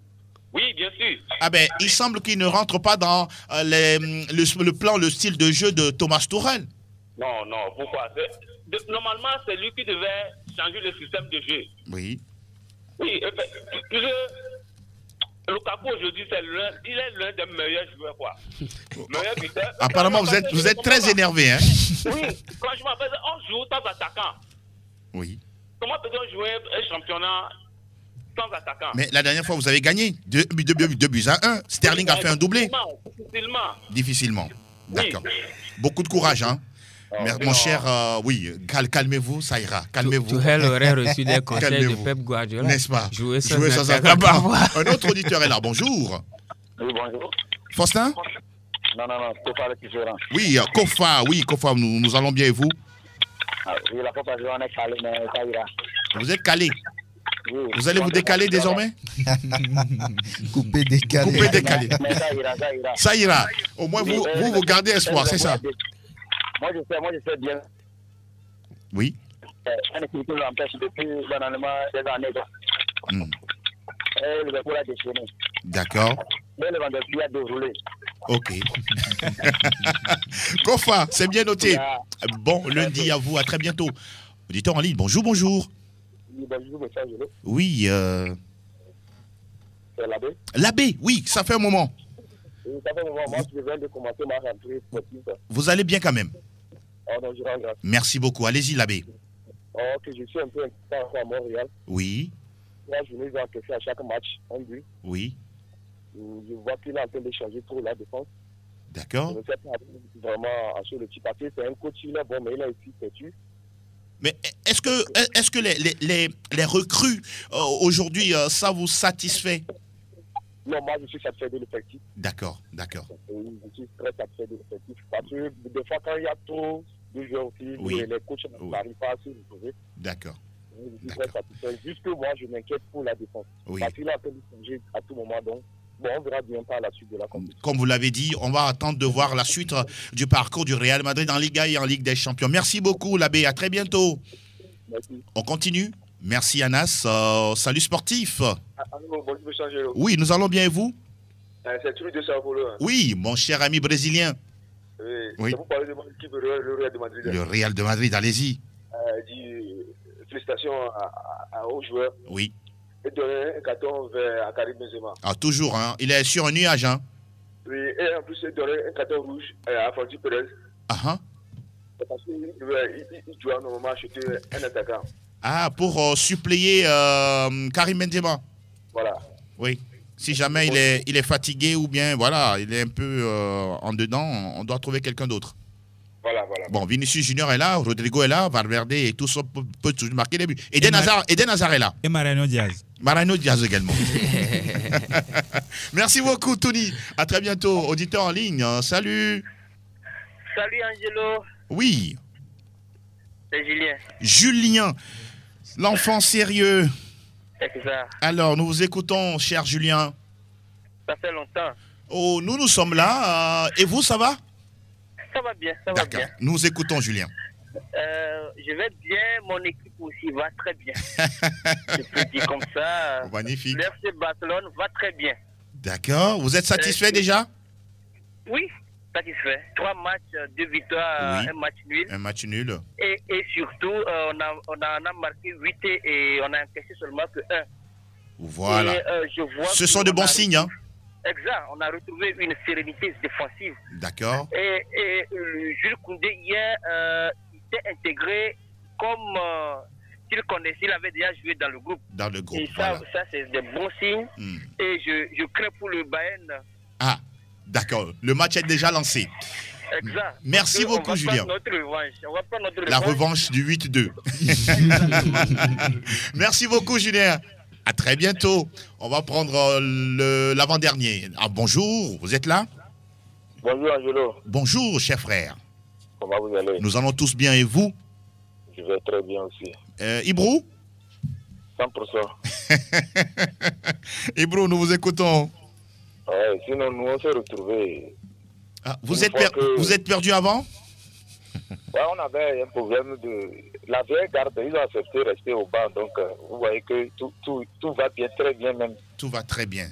Oui, bien sûr. Ah ben, il semble qu'il ne rentre pas dans le style de jeu de Thomas Tuchel. Non, pourquoi? Normalement, c'est lui qui devait changer le système de jeu. Oui. Oui, Lukaku aujourd'hui, il est l'un des meilleurs joueurs, quoi. Meilleur buteur. Apparemment, vous êtes très énervé, hein? Oui, franchement, on joue sans attaquant. Oui. Comment peut-on jouer un championnat sans attaquant? Mais la dernière fois, vous avez gagné 2 buts à 1. Sterling a fait un doublé. Difficilement. D'accord. Beaucoup de courage, hein? Mon cher, oui, calmez-vous, ça ira. Calmez-vous. Tuchel aurait reçu des conseils de Pep Guardiola. N'est-ce pas? Jouer sans attaquant. Un autre auditeur est là. Bonjour. Oui, bonjour. Faustin? Non, Kofa le Tigeran. Oui, Kofa, nous allons bien et vous? Oui, la Kofa, on est calé, mais ça ira. Vous êtes calé? Oui. Vous allez vous décaler désormais? Couper, décaler. Couper, décaler. Mais ça ira. Ça ira. Au moins, vous gardez espoir, c'est ça? Moi, je sais bien. Oui. Un équipe qui l'empêche depuis banalement des années. Et le Liverpool a déchaîné. D'accord. Mais le Vandepli a déroulé. Ok. Kofa, c'est bien noté. Bon, lundi à vous, à très bientôt. Auditeur en ligne, bonjour. Oui, bonjour, monsieur Angelo. Oui. C'est l'abbé. L'abbé, oui, ça fait un moment. Oui, ça fait un moment. Moi, je viens de commencer ma rentrée sportive. Vous allez bien quand même? Oh non, je rends grâce. Merci beaucoup. Allez-y, l'abbé. Oh, que je suis un peu inquiétant à Montréal. Oui. Moi, je me vais encaisser à chaque match, un but. Oui. Je vois qu'il est en train de changer trop la défense. D'accord. Je ne sais pas vraiment sur le petit papier. C'est un coach, il est bon, mais il a aussi têtu. Mais est-ce que les recrues aujourd'hui, ça vous satisfait? Non, moi, je suis satisfait de l'effectif. D'accord. Oui, je suis très satisfait de l'effectif. Parce que des fois, quand il y a trop de joueurs aussi, les coachs n'arrivent pas à se retrouver. D'accord. Je suis très satisfait. Juste que moi, je m'inquiète pour la défense. Oui. Parce qu'il a en train de changer à tout moment. Donc, bon, on verra bien par la suite de la compétition. Comme vous l'avez dit, on va attendre de voir la suite du parcours du Real Madrid en Liga et en Ligue des Champions. Merci beaucoup, l'abbé. À très bientôt. Merci. On continue. Merci, Anas. Salut sportif. Bonjour, monsieur Angelo. Oui, nous allons bien et vous? C'est Turi de Sao Paulo. Oui, mon cher ami brésilien. Oui. Vous parlez de mon équipe, le Real de Madrid. Le Real de Madrid, allez-y. Félicitations aux joueurs. Oui. Et donner un carton vert à Karim Benzema. Ah, toujours, hein. Il est sur un nuage, hein. Oui, et en plus, donner un carton rouge à Francky Perez. Ah, parce qu'il doit normalement acheter un attaquant. Ah, pour suppléer Karim Benzema. Voilà. Oui. Si jamais il est fatigué ou bien, voilà, il est un peu en dedans, on doit trouver quelqu'un d'autre. Voilà. Bon, Vinicius Junior est là, Rodrigo est là, Valverde et tout ça peut toujours marquer des buts. Eden Hazard est là. Et Mariano Diaz. Mariano Diaz également. Merci beaucoup, Tony. À très bientôt. Auditeur en ligne, salut. Salut, Angelo. Oui. C'est Julien. Julien, l'enfant sérieux. C'est ça. Alors, nous vous écoutons, cher Julien. Ça fait longtemps. Oh, nous sommes là. Et vous, ça va? Ça va bien, ça va bien. D'accord, nous écoutons Julien. Je vais bien, mon équipe aussi va très bien. Je peux dire comme ça. Magnifique. L'FC Barcelone va très bien. D'accord, vous êtes satisfait déjà? Oui, satisfait. 3 matchs, 2 victoires, oui. Un match nul. Un match nul. Et surtout, on a marqué 8 et on a encaissé seulement que 1. Voilà. Et, je vois ce sont de bons signes, hein? Exact, on a retrouvé une sérénité défensive. D'accord. Et Jules Koundé, hier, il s'est intégré comme s'il connaissait, il avait déjà joué dans le groupe. Dans le groupe, et ça c'est des bons signes. Et je crains pour le Bayern. Ah, d'accord. Le match est déjà lancé. Exact. Merci beaucoup, Julien. On va prendre notre revanche. La revanche du 8-2. Merci beaucoup, Julien. À très bientôt. On va prendre l'avant-dernier. Ah, bonjour, vous êtes là? Bonjour, Angelo. Bonjour, cher frère. Comment vous allez? Nous allons tous bien et vous? Je vais très bien aussi. Ibrou? 100%. Ibrou, nous vous écoutons. Ouais, sinon, nous, on s'est retrouvés. Ah, vous êtes perdu avant? Ouais, on avait un problème de... La vieille garde, ils ont accepté de rester au banc. Donc, vous voyez que tout va bien, très bien même. Tout va très bien.